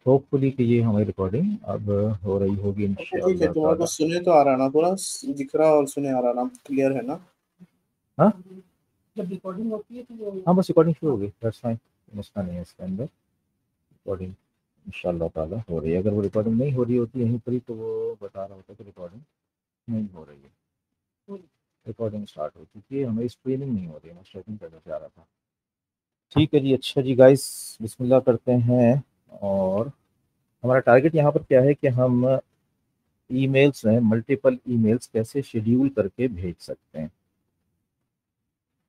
Hopefully कि ये हमारी रिकॉर्डिंग अब हो रही होगी अच्छा ठीक है, इंशाअल्लाह तुम्हारे ताला। पास सुने तो आ रहा ना, पूरा दिख रहा और सुने आ रहा ना, क्लियर है ना? हाँ, जब रिकॉर्डिंग होती है तो हाँ, बस रिकॉर्डिंग शुरू हो गई, दैट्स फाइन, मसला नहीं है इसके अंदर। रिकॉर्डिंग इंशाअल्लाह ताला हो रही है। अगर वो रिकॉर्डिंग नहीं हो रही होती यहीं पर ही तो वो बता रहा होता कि रिकॉर्डिंग नहीं हो रही है। रिकॉर्डिंग स्टार्ट हो चुकी है, हमें स्क्रीनिंग नहीं हो रही है, मैं स्टार्टिंग करने जा रहा था। ठीक है जी, अच्छा जी गाइस, बिस्मिल्लाह करते हैं। और हमारा टारगेट यहाँ पर क्या है कि हम ईमेल्स में मल्टीपल ईमेल्स कैसे शेड्यूल करके भेज सकते हैं।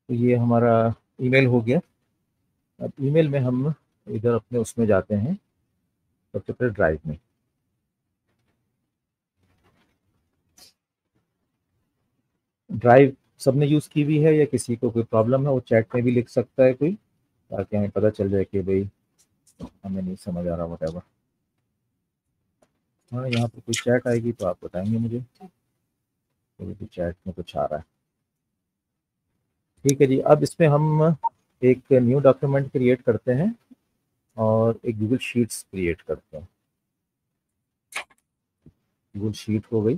तो ये हमारा ईमेल हो गया। अब ईमेल में हम इधर अपने उसमें जाते हैं, सबसे पहले ड्राइव में। ड्राइव सबने यूज़ की हुई है या किसी को कोई प्रॉब्लम है वो चैट में भी लिख सकता है कोई, ताकि हमें पता चल जाए कि भाई हमें नहीं समझ आ रहा वटेवर। हाँ, यहाँ पर कोई चैट आएगी तो आप बताएंगे मुझे कि चैट में कुछ आ रहा है। ठीक है जी, अब इसमें हम एक न्यू डॉक्यूमेंट क्रिएट करते हैं और एक गूगल शीट्स क्रिएट करते हैं। गूगल शीट हो गई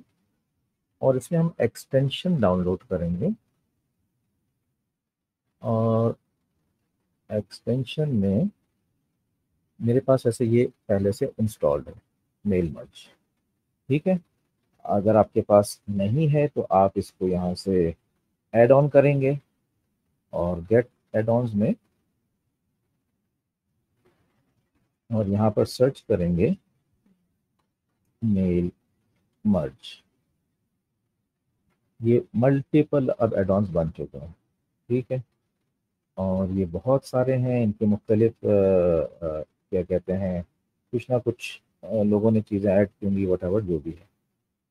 और इसमें हम एक्सटेंशन डाउनलोड करेंगे और एक्सटेंशन में मेरे पास ऐसे ये पहले से इंस्टॉल्ड है, मेल मर्ज। ठीक है, अगर आपके पास नहीं है तो आप इसको यहाँ से ऐड ऑन करेंगे और गेट एड ऑन्स में, और यहाँ पर सर्च करेंगे मेल मर्ज। ये मल्टीपल अब एड ऑन्स बन चुके हैं। ठीक है, और ये बहुत सारे हैं, इनके मुख्तलिफ क्या कहते हैं, कुछ ना कुछ लोगों ने चीज़ें ऐड की होंगी, वट एवर जो भी है।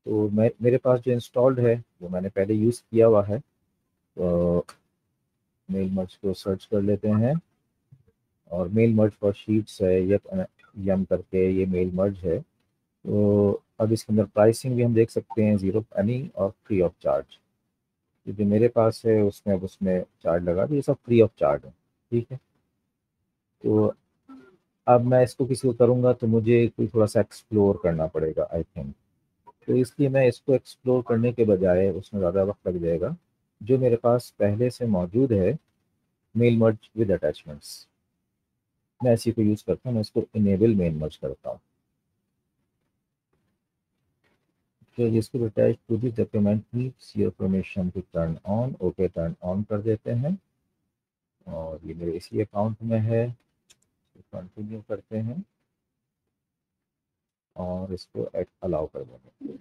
तो मैं, मेरे पास जो इंस्टॉल्ड है वो मैंने पहले यूज़ किया हुआ है। तो मेल मर्ज को सर्च कर लेते हैं और मेल मर्ज फॉर शीट्स है, यम करके ये मेल मर्ज है। तो अब इसके अंदर प्राइसिंग भी हम देख सकते हैं, ज़ीरो एनी और फ्री ऑफ चार्ज। जो मेरे पास है उसमें, अब उसमें चार्ज लगा दिया, ये सब फ्री ऑफ चार्ज है। ठीक है, तो अब मैं इसको किसी को करूँगा तो मुझे कोई थोड़ा सा एक्सप्लोर करना पड़ेगा आई थिंक। तो इसलिए मैं इसको एक्सप्लोर करने के बजाय उसमें ज़्यादा वक्त लग जाएगा। जो मेरे पास पहले से मौजूद है मेल मर्ज विद अटैचमेंट्स, मैं इसी को यूज़ करता हूँ, मैं इसको इनेबल मेल मर्ज करता हूँ। तो जिसको attach to this document needs your permission to turn on, okay turn on कर देते हैं। और ये मेरे इसी अकाउंट में है, कंटिन्यू करते हैं और इसको अलाउ कर देंगे।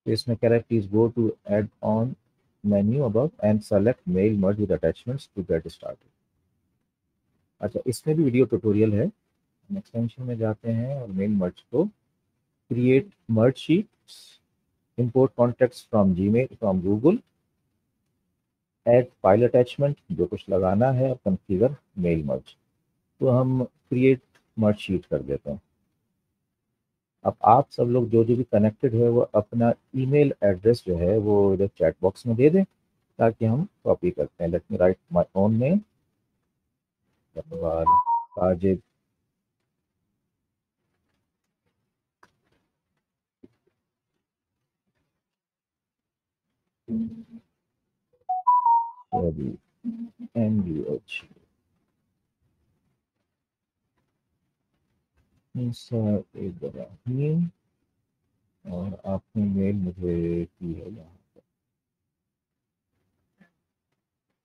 तो इसमें कह रहा है please go to add on menu above and select mail merge with attachments to get started. अच्छा, इसमें भी वीडियो ट्यूटोरियल है। हम एक्सटेंशन में जाते हैं और मेल मर्ज को create merge sheets, import contacts from Gmail from Google, add file attachment जो कुछ लगाना है, और कॉन्फ़िगर मेल मर्ज। तो हम क्रिएट मर्ज शीट कर देते हैं। अब आप सब लोग जो जो भी कनेक्टेड है वो अपना ईमेल एड्रेस जो है वो इधर चैट बॉक्स में दे दें, ताकि हम कॉपी करते हैं। Let me right my own name, Sajid MUH Ibrahim, और आपने मेल मुझे की है यहाँ पर,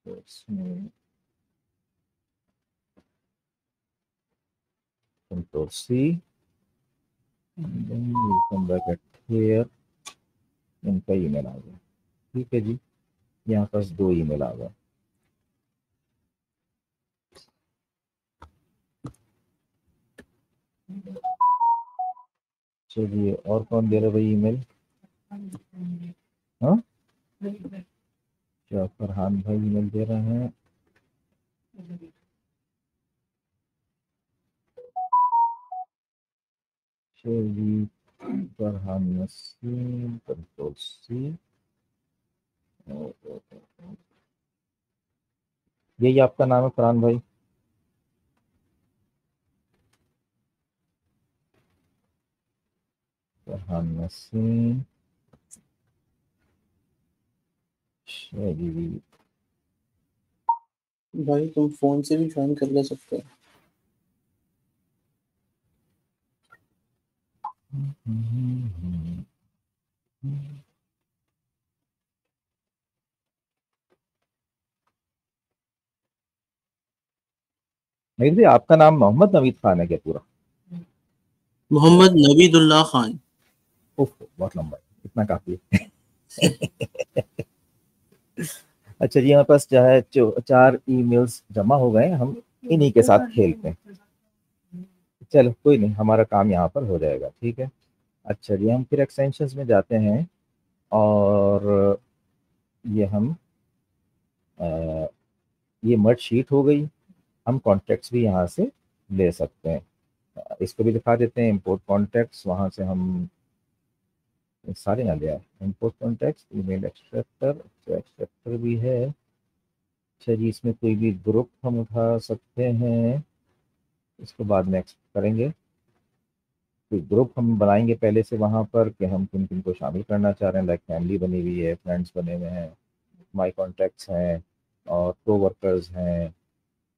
तो इसमें control C, come back at here, इनका ईमेल आ गया। ठीक है जी, यहाँ पास दो ईमेल आ गए। चलिए, और कौन दे रहा है भाई ईमेल? हाँ, क्या फरहान भाई ईमेल दे रहे हैं? चलिए, फरहान नसीम, कंट्रोल सी। यही आपका नाम है फरहान भाई? फरहान नसीम, चलिए। भाई तुम फोन से भी ज्वाइन कर ले सकते हो। नहीं जी, आपका नाम मोहम्मद नवीद खान है क्या पूरा? मोहम्मद नवीदुल्लाह खान। उफ, बहुत लंबा है, इतना काफी है। अच्छा जी, हमारे पास जो है 4 ईमेल्स जमा हो गए, हम इन्हीं के साथ खेलते हैं। चलो कोई नहीं, हमारा काम यहाँ पर हो जाएगा, ठीक है। अच्छा जी, हम फिर एक्सटेंशंस में जाते हैं और ये हम अ, ये मर्ज शीट हो गई। हम कॉन्टेक्ट्स भी यहाँ से ले सकते हैं। इसको भी दिखा देते हैं, इंपोर्ट कॉन्टेक्ट्स, वहाँ से हम सारे ना ले आए। Import contacts, email extractor, extractor भी है। अच्छा जी, इसमें कोई भी ग्रुप हम उठा सकते हैं, इसको बाद में एक्सप्लेन करेंगे। कोई ग्रुप हम बनाएंगे पहले से वहाँ पर कि हम किन किन को शामिल करना चाह रहे हैं, लाइक फैमिली बनी हुई है, फ्रेंड्स बने हुए हैं, माई कॉन्टैक्ट्स हैं और को वर्कर्स हैं।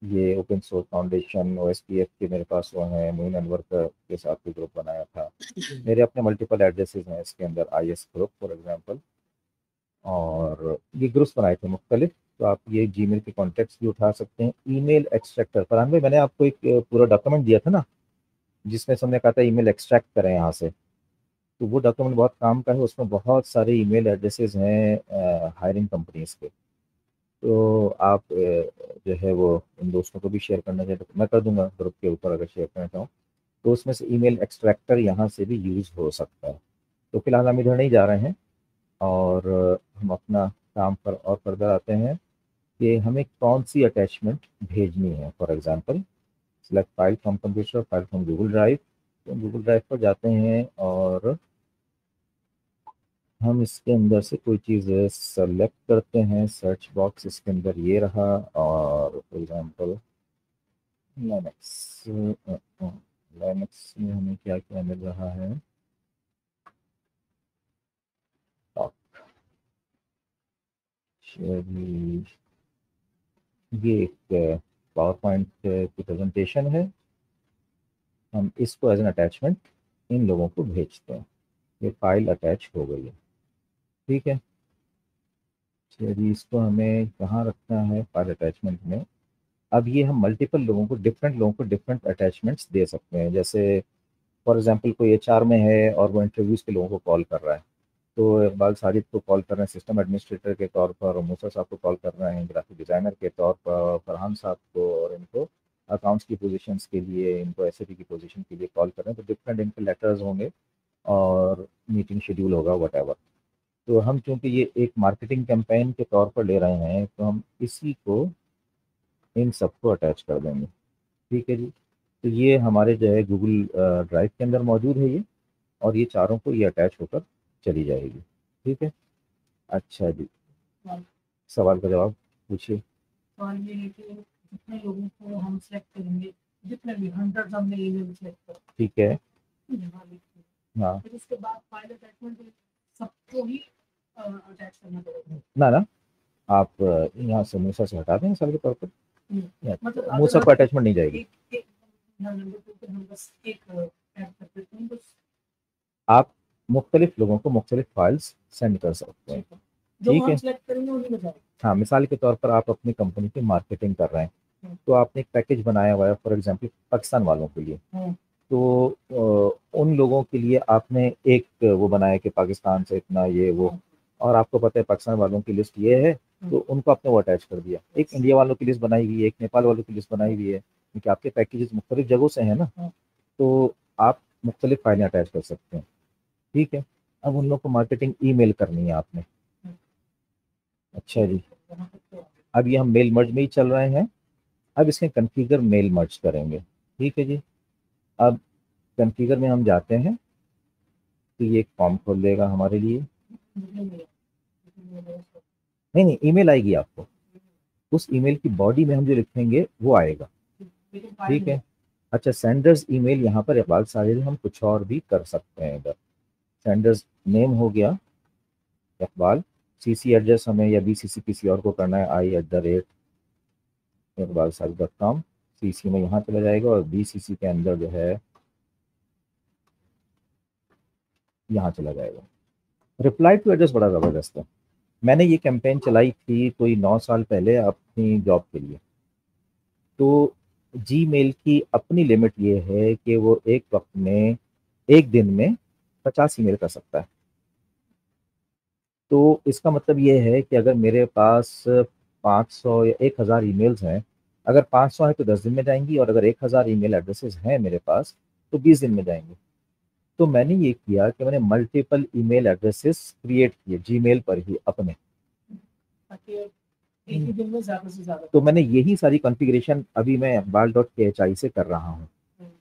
ये ओपन सोर्स फाउंडेशन OSPF के मेरे पास वो हैं, मोइन अनवर के साथ भी ग्रुप बनाया था। मेरे अपने मल्टीपल एड्रेसेस हैं इसके अंदर, IS ग्रुप फॉर एग्जांपल। और ये ग्रुप्स बनाए थे मुख्तलिफ। तो आप ये जीमेल के कॉन्टैक्ट्स भी उठा सकते हैं। ईमेल एक्सट्रैक्टर, फरहान भाई मैंने आपको एक पूरा डॉक्यूमेंट दिया था ना, जिसमें से हमने कहा था ईमेल एक्सट्रैक्ट करें यहाँ से। तो वो डॉक्यूमेंट बहुत काम का है, उसमें बहुत सारे ईमेल एड्रेसेस हैं हायरिंग कंपनीज के। तो आप जो है वो उन दोस्तों को भी शेयर करना चाहिए, तो मैं कर दूंगा ग्रुप के ऊपर अगर शेयर करना चाहूँ। तो उसमें से ईमेल एक्सट्रैक्टर यहाँ से भी यूज़ हो सकता है। तो फिलहाल हम इधर नहीं जा रहे हैं और हम अपना काम पर और फर्दर आते हैं कि हमें कौन सी अटैचमेंट भेजनी है। For example, select file from computer, file from Google drive. तो गूगल ड्राइव पर जाते हैं और हम इसके अंदर से कोई चीज़ सेलेक्ट करते हैं। सर्च बॉक्स इसके अंदर ये रहा, और फॉर एग्जांपल लिनक्स। लिनक्स में हमें क्या क्या मिल रहा है? टॉप। चलिए, ये एक पावर पॉइंट की प्रेजेंटेशन है। हम इसको एज एन अटैचमेंट इन लोगों को भेजते हैं। ये फाइल अटैच हो गई है, ठीक है। चलिए, इसको हमें कहाँ रखना है? फाइल अटैचमेंट में। अब ये हम मल्टीपल लोगों को डिफरेंट अटैचमेंट्स दे सकते हैं। जैसे फॉर एग्जांपल कोई HR में है और वो इंटरव्यूज़ के लोगों को कॉल कर रहा है। तो इकबाल साजिद को कॉल कर रहे हैं सिस्टम एडमिनिस्ट्रेटर के तौर पर, और मूसा साहब को कॉल कर रहे हैं ग्राफिक डिज़ाइनर के तौर पर, फरहान साहब को, और इनको अकाउंट्स की पोजीशंस के लिए, इनको SAP की पोजीशन के लिए कॉल कर रहे हैं। तो डिफरेंट इनके लेटर्स होंगे और मीटिंग शेड्यूल होगा, वट। तो हम चूंकि ये एक मार्केटिंग कैंपेन के तौर पर ले रहे हैं, तो हम इसी को इन सबको अटैच कर देंगे, ठीक है जी। तो ये हमारे जो है गूगल ड्राइव के अंदर मौजूद है ये, और ये चारों को ये अटैच होकर चली जाएगी, ठीक है। अच्छा जी, सवाल का जवाब पूछिए। सवाल ये है कि जितने लोगों को हम सेलेक्ट करेंगे, जितने भी 100 हमने ईमेल सेलेक्ट कर, ठीक है। हाँ, फिर उसके बाद फाइल अटैचमेंट सबको ही अटैच करना पड़ेगा ना? ना, आप यहाँ से मूसा से हटा दें सर के तौर पर। मतलब मूसा को अटैचमेंट नहीं जाएगी। आप मुख्तलिफ लोगों को मुख्तलिफ फाइल्स सेंड कर सकते हैं, ठीक है। हाँ, मिसाल के तौर पर आप अपनी कंपनी की मार्केटिंग कर रहे हैं, तो आपने एक पैकेज बनाया हुआ है फॉर एग्जांपल पाकिस्तान वालों के लिए। तो उन लोगों के लिए आपने एक वो बनाया कि पाकिस्तान से इतना ये वो, और आपको पता है पाकिस्तान वालों की लिस्ट ये है, तो उनको आपने वो अटैच कर दिया। एक इंडिया वालों की लिस्ट बनाई हुई है, एक नेपाल वालों की लिस्ट बनाई हुई है, क्योंकि आपके पैकेजेस मुख्तलिफ जगहों से हैं ना। तो आप मुख्तलिफ फाइलें अटैच कर सकते हैं, ठीक है। अब उन लोगों को मार्केटिंग ईमेल करनी है आपने। अच्छा जी, अब ये हम मेल मर्ज में ही चल रहे हैं। अब इसके कन्फिगर मेल मर्ज करेंगे, ठीक है जी। अब कन्फिगर में हम जाते हैं तो ये एक फॉर्म खोल देगा हमारे लिए। नहीं नहीं, ईमेल आएगी आपको, उस ईमेल की बॉडी में हम जो लिखेंगे वो आएगा। ठीक है। अच्छा, सेंडर्स ईमेल यहाँ पर इकबाल साहिल हम कुछ और भी कर सकते हैं। इधर सेंडर्स नेम हो गया इकबाल, सीसी एड्रेस हमें या बीसीसी किसी और को करना है, i@iqbalsahil.com, सीसी में यहाँ चला जाएगा और बीसीसी के अंदर जो है यहाँ चला जाएगा। रिप्लाई टू एड्रेस बड़ा ज़बरदस्त है। मैंने ये कैंपेन चलाई थी कोई 9 साल पहले अपनी जॉब के लिए। तो जीमेल की अपनी लिमिट ये है कि वो एक वक्त में, एक दिन में 50 ईमेल कर सकता है। तो इसका मतलब ये है कि अगर मेरे पास 500 या 1000 ईमेल्स हैं, अगर 500 है तो 10 दिन में जाएंगी, और अगर 1000 ईमेल एड्रेसेस हैं मेरे पास तो 20 दिन में जाएंगी। तो मैंने ये किया कि मैंने मल्टीपल ईमेल एड्रेसेस क्रिएट किए जीमेल पर ही अपने। एक ही दिन में ज़्यादा से ज़्यादा। तो मैंने यही सारी कॉन्फ़िगरेशन अभी मैं iqbal.khi से कर रहा हूँ।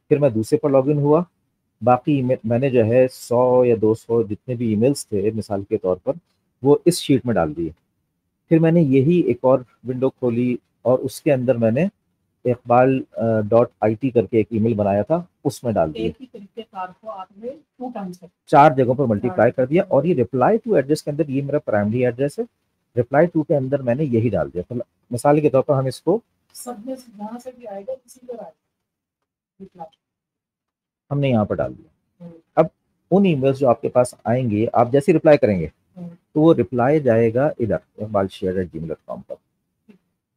फिर मैं दूसरे पर लॉगिन हुआ, बाकी ईमेल मैंने जो है 100 या 200 जितने भी ईमेल्स थे मिसाल के तौर पर, वो इस शीट में डाल दिए। फिर मैंने यही एक और विंडो खोली और उसके अंदर मैंने iqbal.it करके एक ईमेल बनाया था, उसमें डाल दिया। एक ही तरीकेकार को आपने 2 टाइम्स 4 जगहों पर मल्टीप्लाई कर दिया। और ये रिप्लाई टू एड्रेस के अंदर ये मेरा प्राइमरी एड्रेस है, रिप्लाई टू के अंदर मैंने यही डाल दिया। तो मिसाल के तौर पर हम इसको सब में जहाँ से भी आएगा किसी पर आएगा, हमने यहाँ पर डाल दिया। अब उन ईमेल्स जो आपके पास आएंगे, आप जैसे रिप्लाई करेंगे तो वो रिप्लाई जाएगा इधर iqbalshare@gmail.com पर।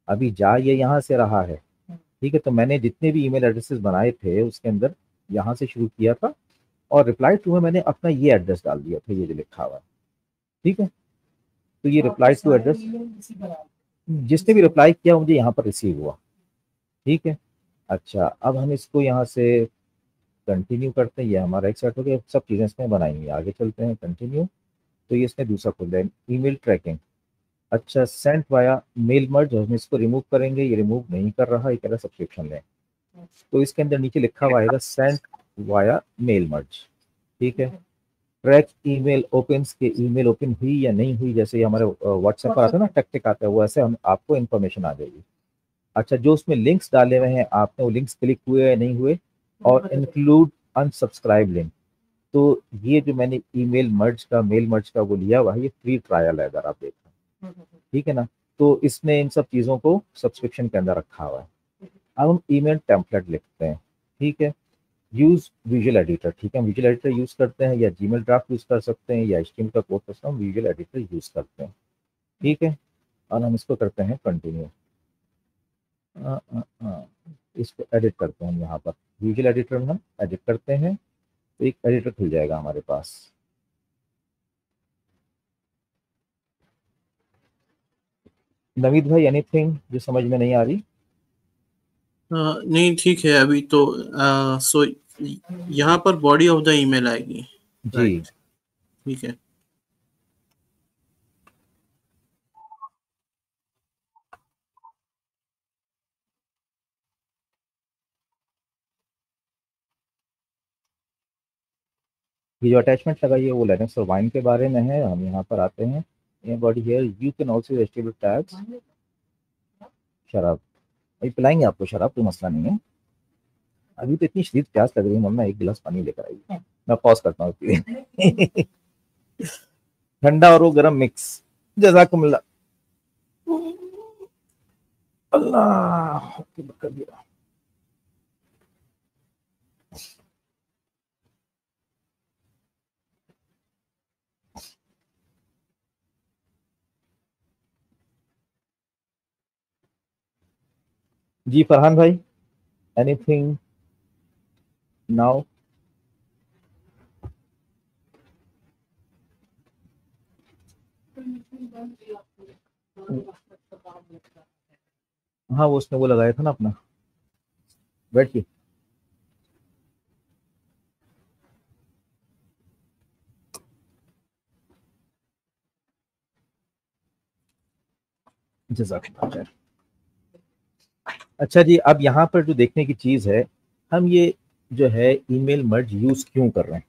अभी जा ये यहाँ से रहा है, ठीक है। तो मैंने जितने भी ईमेल एड्रेसेस बनाए थे उसके अंदर यहाँ से शुरू किया था, और रिप्लाई टू में मैंने अपना ये एड्रेस डाल दिया था, ये जो लिखा हुआ है, ठीक है। तो ये रिप्लाई टू एड्रेस जिसने भी रिप्लाई किया मुझे यहाँ पर रिसीव हुआ, ठीक है। अच्छा, अब हम इसको यहाँ से कंटिन्यू करते हैं। ये हमारा एक सेट हो गया, सब चीज़ें इसमें बनाएंगे। आगे चलते हैं, कंटिन्यू। तो ये इसने दूसरा खोल दिया, ईमेल ट्रैकिंग। अच्छा, सेंट वाया मेल मर्ज, हम इसको रिमूव करेंगे, ये रिमूव नहीं कर रहा, ये कह रहा सब्सक्रिप्शन लें। तो इसके अंदर नीचे लिखा हुआ आएगा सेंट वाया मेल मर्ज, ठीक है। ट्रैक ईमेल ओपन्स के ईमेल ओपन हुई या नहीं हुई, जैसे हमारे व्हाट्सएप पर आता है ना, टेक आता है, वो ऐसे हम आपको इन्फॉर्मेशन आ जाएगी। अच्छा, जो उसमें लिंक्स डाले हुए हैं आपने, वो लिंक्स क्लिक हुए या नहीं हुए, और इंक्लूड अनसब्सक्राइब लिंक। तो ये जो मैंने ईमेल मर्ज का, मेल मर्ज का वो लिया हुआ है, ये फ्री ट्रायल है अगर आप देखें, ठीक है ना। तो इसने इन सब चीज़ों को सब्सक्रिप्शन के अंदर रखा हुआ है। अब हम ईमेल टेम्पलेट लिखते हैं, ठीक है। यूज विजुअल एडिटर, ठीक है, विजुअल एडिटर यूज करते हैं, या जीमेल ड्राफ्ट यूज कर सकते हैं, या एचटीएमएल का कोड करते हैं, विजुअल एडिटर यूज करते हैं, ठीक है। और हम इसको करते हैं कंटिन्यू। इसको एडिट करते हैं हम यहाँ पर, विजुअल एडिटर में हम एडिट करते हैं, तो एक एडिटर खुल जाएगा हमारे पास। नवीद भाई, एनीथिंग जो समझ में नहीं आ रही? नहीं ठीक है अभी तो। सो यहाँ पर बॉडी ऑफ द ईमेल आएगी, जी राइट, ठीक है। ये जो अटैचमेंट लगाइए वो लिनक्स और वाइन के बारे में है। हम यहाँ पर आते हैं, ये body here you can also establish tags. शराब भाई पिलाएंगे आपको शराब, कोई मसला नहीं है। अभी तो इतनी शदीद प्यास लग रही है, मम्मा एक गिलास पानी लेकर आई, मैं पॉज करता हूँ। ठंडा और वो गर्म मिक्स। जज़ाकुमुल्लाह। अल्लाह कर दिया। जी फरहान भाई, एनीथिंग नाउ? हाँ, वो उसने वो लगाया था ना अपना, बैठ के। जज़ाकल्लाह खैर। अच्छा जी, अब यहाँ पर जो देखने की चीज़ है, हम ये जो है ईमेल मर्ज यूज़ क्यों कर रहे हैं।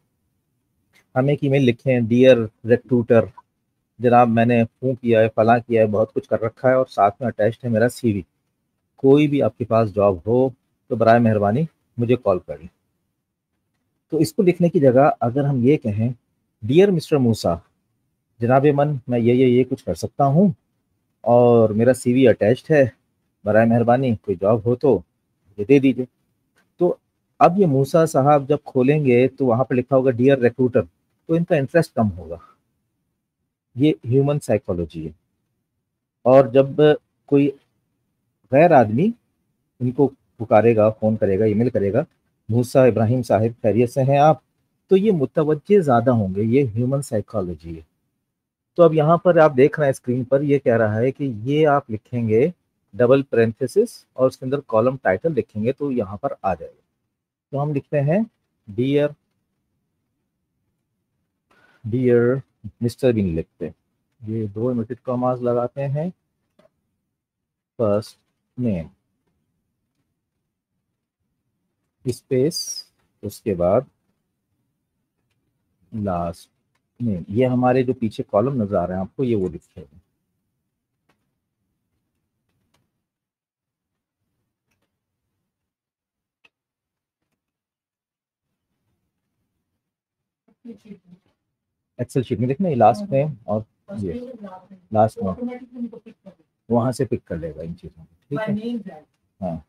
हम एक ईमेल लिखें, डियर रिक्रूटर, जनाब मैंने फ़ोन किया है, फलां किया है, बहुत कुछ कर रखा है और साथ में अटैच्ड है मेरा सीवी, कोई भी आपके पास जॉब हो तो बराए मेहरबानी मुझे कॉल करें। तो इसको लिखने की जगह अगर हम ये कहें, डियर मिस्टर मूसा, जनाब मन मैं ये कुछ कर सकता हूँ और मेरा सीवी अटैच्ड है, बराए मेहरबानी कोई जॉब हो तो ये दे दीजिए। तो अब ये मूसा साहब जब खोलेंगे तो वहां पर लिखा होगा डियर रिक्रूटर, तो इनका इंटरेस्ट कम होगा। ये ह्यूमन साइकोलॉजी है। और जब कोई गैर आदमी इनको पुकारेगा, फ़ोन करेगा, ईमेल करेगा, मूसा इब्राहिम साहिब खैरियत से हैं आप, तो ये मुतवज्जे ज़्यादा होंगे। ये ह्यूमन साइकोलॉजी है। तो अब यहाँ पर आप देख रहे हैं स्क्रीन पर, ये कह रहा है कि ये आप लिखेंगे डबल पैरेंथेसिस और उसके अंदर कॉलम टाइटल लिखेंगे तो यहाँ पर आ जाएगा। तो हम लिखते हैं डियर डियर मिस्टर बिन लिखते हैं, ये 2 इन्वर्टेड कॉमास लगाते हैं, फर्स्ट नेम स्पेस उसके बाद लास्ट नेम। ये हमारे जो पीछे कॉलम नजर आ रहे हैं आपको, ये वो लिखे हैं। एक्सेल शीट में देखना, ये लास्ट नेम और ये लास्ट नेम वहां से पिक कर लेगा इन चीजों को, ठीक है। हाँ,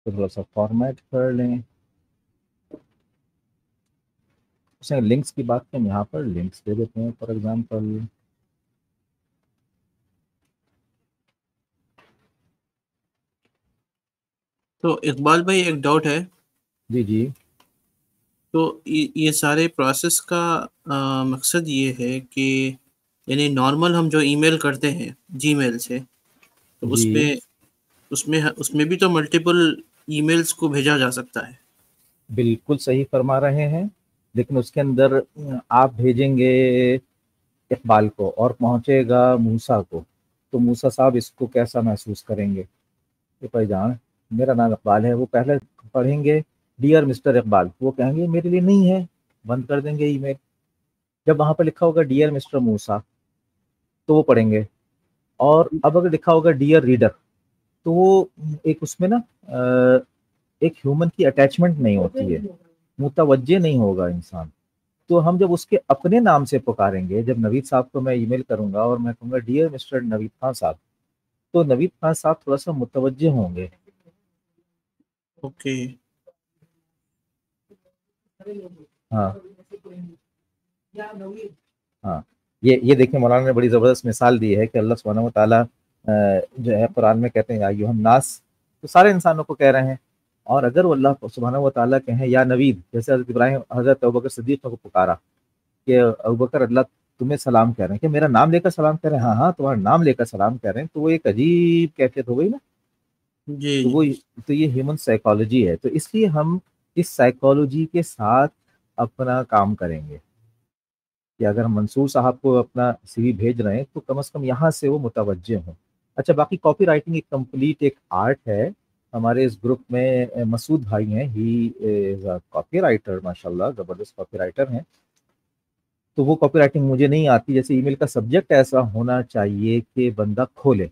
तो थोड़ा सा फॉर्मेट कर लें। उसने लिंक्स की बात की, हम यहाँ पर लिंक्स दे देते हैं फॉर एग्जांपल। तो इकबाल भाई एक डाउट है। जी जी। तो ये सारे प्रोसेस का मकसद ये है कि यानी नॉर्मल हम जो ईमेल करते हैं जीमेल से, तो जी उसमें उसमें उसमें भी तो मल्टीपल ईमेल्स को भेजा जा सकता है। बिल्कुल सही फरमा रहे हैं, लेकिन उसके अंदर आप भेजेंगे इकबाल को और पहुंचेगा मूसा को, तो मूसा साहब इसको कैसा महसूस करेंगे कि भाईजान मेरा नाम इकबाल है, वो पहले पढ़ेंगे डियर मिस्टर इकबाल, वो कहेंगे मेरे लिए नहीं है, बंद कर देंगे ईमेल। जब वहां पर लिखा होगा डियर मिस्टर मूसा तो वो पढ़ेंगे। और अब अगर लिखा होगा डियर रीडर, तो वो एक उसमें ना एक ह्यूमन की अटैचमेंट नहीं होती है, मुतवज्जे नहीं होगा इंसान। तो हम जब उसके अपने नाम से पुकारेंगे, जब नवीद साहब को मैं ईमेल करूंगा और मैं कहूंगा डियर मिस्टर नवीद खान साहब, तो नवीद खान साहब थोड़ा सा मुतवज्जे होंगे। ओके। हाँ हाँ, ये देखिए मौलाना ने बड़ी ज़बरदस्त मिसाल दी है कि अल्लाह सुब्हानहू व तआला जो है कुरान में कहते हैं या अय्युहन नास, तो सारे इंसानों को कह रहे हैं। और अगर वो अल्लाह सुब्हानहू व तआला कहें या नवीद, जैसे हज़रत इब्राहिम हज़रत अबू बकर सिद्दीक़ को पुकारा कि अबू बकर अल्लाह तुम्हें सलाम कह रहे हैं, कि मेरा नाम लेकर सलाम कह रहे हैं, हाँ हाँ तुम्हारा नाम लेकर सलाम कह रहे हैं, तो वो एक अजीब कैफियत हो गई ना। जी तो जी। वो तो ये ह्यूमन साइकोलॉजी है, तो इसलिए हम इस साइकोलॉजी के साथ अपना काम करेंगे कि अगर हम मंसूर साहब को अपना सीवी भेज रहे हैं तो कम से कम यहाँ से वो मुतवज्जे हों। अच्छा, बाकी कॉपी राइटिंग एक कंप्लीट एक आर्ट है। हमारे इस ग्रुप में मसूद भाई हैं, he is a copy writer, माशाल्लाह ज़बरदस्त कॉपी राइटर हैं। तो वो कॉपी राइटिंग मुझे नहीं आती। जैसे ईमेल का सब्जेक्ट ऐसा होना चाहिए कि बंदा खोले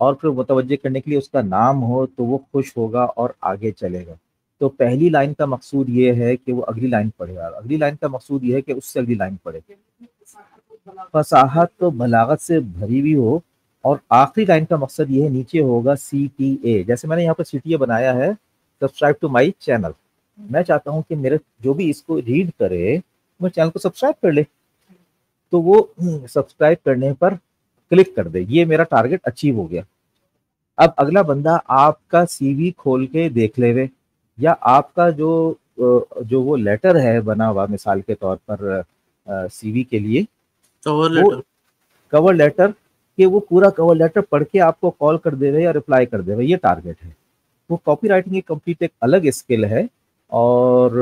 और फिर मुतवज्जे करने के लिए उसका नाम हो तो वो खुश होगा और आगे चलेगा। तो पहली लाइन का मकसूद ये है कि वो अगली लाइन पढ़े, और अगली लाइन का मकसूद ये है कि उससे अगली लाइन पढ़े, फसाहत तो बलागत से भरी हुई हो। और आखिरी लाइन का मकसद ये है, नीचे होगा CTA, जैसे मैंने यहाँ पर CTA बनाया है, सब्सक्राइब टू माई चैनल। मैं चाहता हूँ कि मेरे जो भी इसको रीड करे वो चैनल को सब्सक्राइब कर ले। तो वो सब्सक्राइब करने पर क्लिक कर दे, ये मेरा टारगेट अचीव हो गया। अब अगला बंदा आपका सीवी खोल के देख लेवे, या आपका जो वो लेटर है बना हुआ मिसाल के तौर पर सीवी के लिए, कवर वो लेटर। कवर लेटर, कि वो पूरा कवर लेटर पढ़ के आपको कॉल कर देवे या रिप्लाई कर देवे, ये टारगेट है। वो कॉपी राइटिंग की कंप्लीट एक अलग स्किल है। और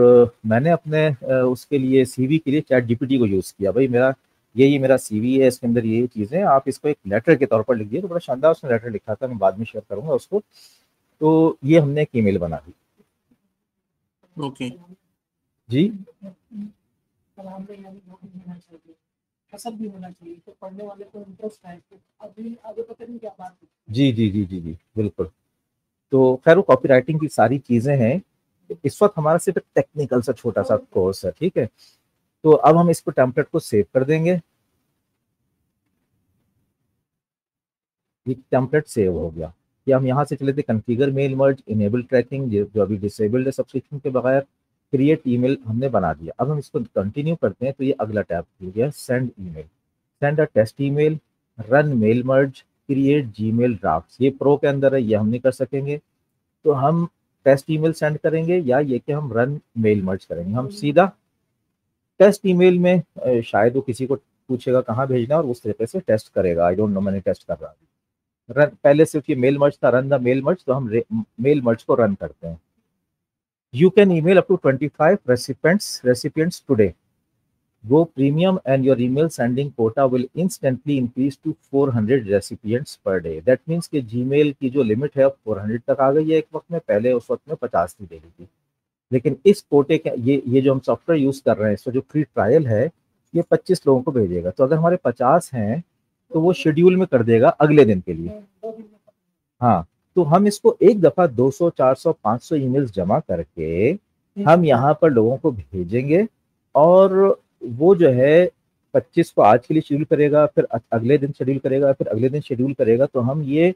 मैंने अपने उसके लिए सीवी के लिए चैट जीपीटी को यूज़ किया, भाई मेरा ये मेरा सीवी है, इसके अंदर ये चीज़ें आप इसको एक लेटर के तौर पर लिख दिए। तो बड़ा शानदार उसने लेटर लिखा था, मैं बाद में शेयर करूंगा उसको। तो ये हमने एक ईमेल बना दी। ओके। जी पसंद भी होना चाहिए, तो पढ़ने वाले को इंटरेस्ट है। तो अभी आगे पता नहीं क्या बात है। जी जी जी जी जी बिल्कुल। तो खैर वो कॉपी राइटिंग की सारी चीज़ें हैं। इस वक्त हमारा सिर्फ टेक्निकल सा छोटा सा कोर्स है, ठीक है। तो अब हम इसको टेम्पलेट को सेव कर देंगे। ये टेम्पलेट सेव हो गया। कि हम यहाँ से चले थे configure mail merge, enable tracking जो अभी डिसेबल्ड है सब्सक्रिप्शन के बगैर, क्रिएट ईमेल हमने बना दिया। अब हम इसको कंटिन्यू करते हैं, तो ये अगला टैब खुल गया, send email, send a test email, run mail merge, create Gmail draft. ये प्रो के अंदर है, ये हम नहीं कर सकेंगे। तो हम टेस्ट ईमेल सेंड करेंगे, या ये कि हम रन मेल मर्ज करेंगे। हम सीधा टेस्ट ईमेल में शायद वो किसी को पूछेगा कहाँ भेजना है और उस तरीके से टेस्ट करेगा। आई डोंट नो, मैंने टेस्ट कर रहा रन, पहले सिर्फ ये मेल मर्ज था, रन द मेल मर्ज, तो हम मेल मर्ज को रन करते हैं। You can email up to 25 recipients today, go premium and your email sending quota will instantly increase to 400 recipients per day. That means कि Gmail की जो limit है अब 400 तक आ गई है एक वक्त में, पहले उस वक्त में 50 थी डेली की। लेकिन इस कोटे के ये जो हम सॉफ्टवेयर यूज कर रहे हैं, इसका जो फ्री ट्रायल है, ये 25 लोगों को भेजेगा। तो अगर हमारे 50 हैं तो वो शेड्यूल में कर देगा अगले दिन के लिए। हाँ, तो हम इसको एक दफा 200 400 500 ईमेल्स जमा करके हम यहाँ पर लोगों को भेजेंगे। और वो जो है 25 को आज के लिए शेड्यूल करेगा, फिर अगले दिन शेड्यूल करेगा, फिर अगले दिन शेड्यूल करेगा। तो हम ये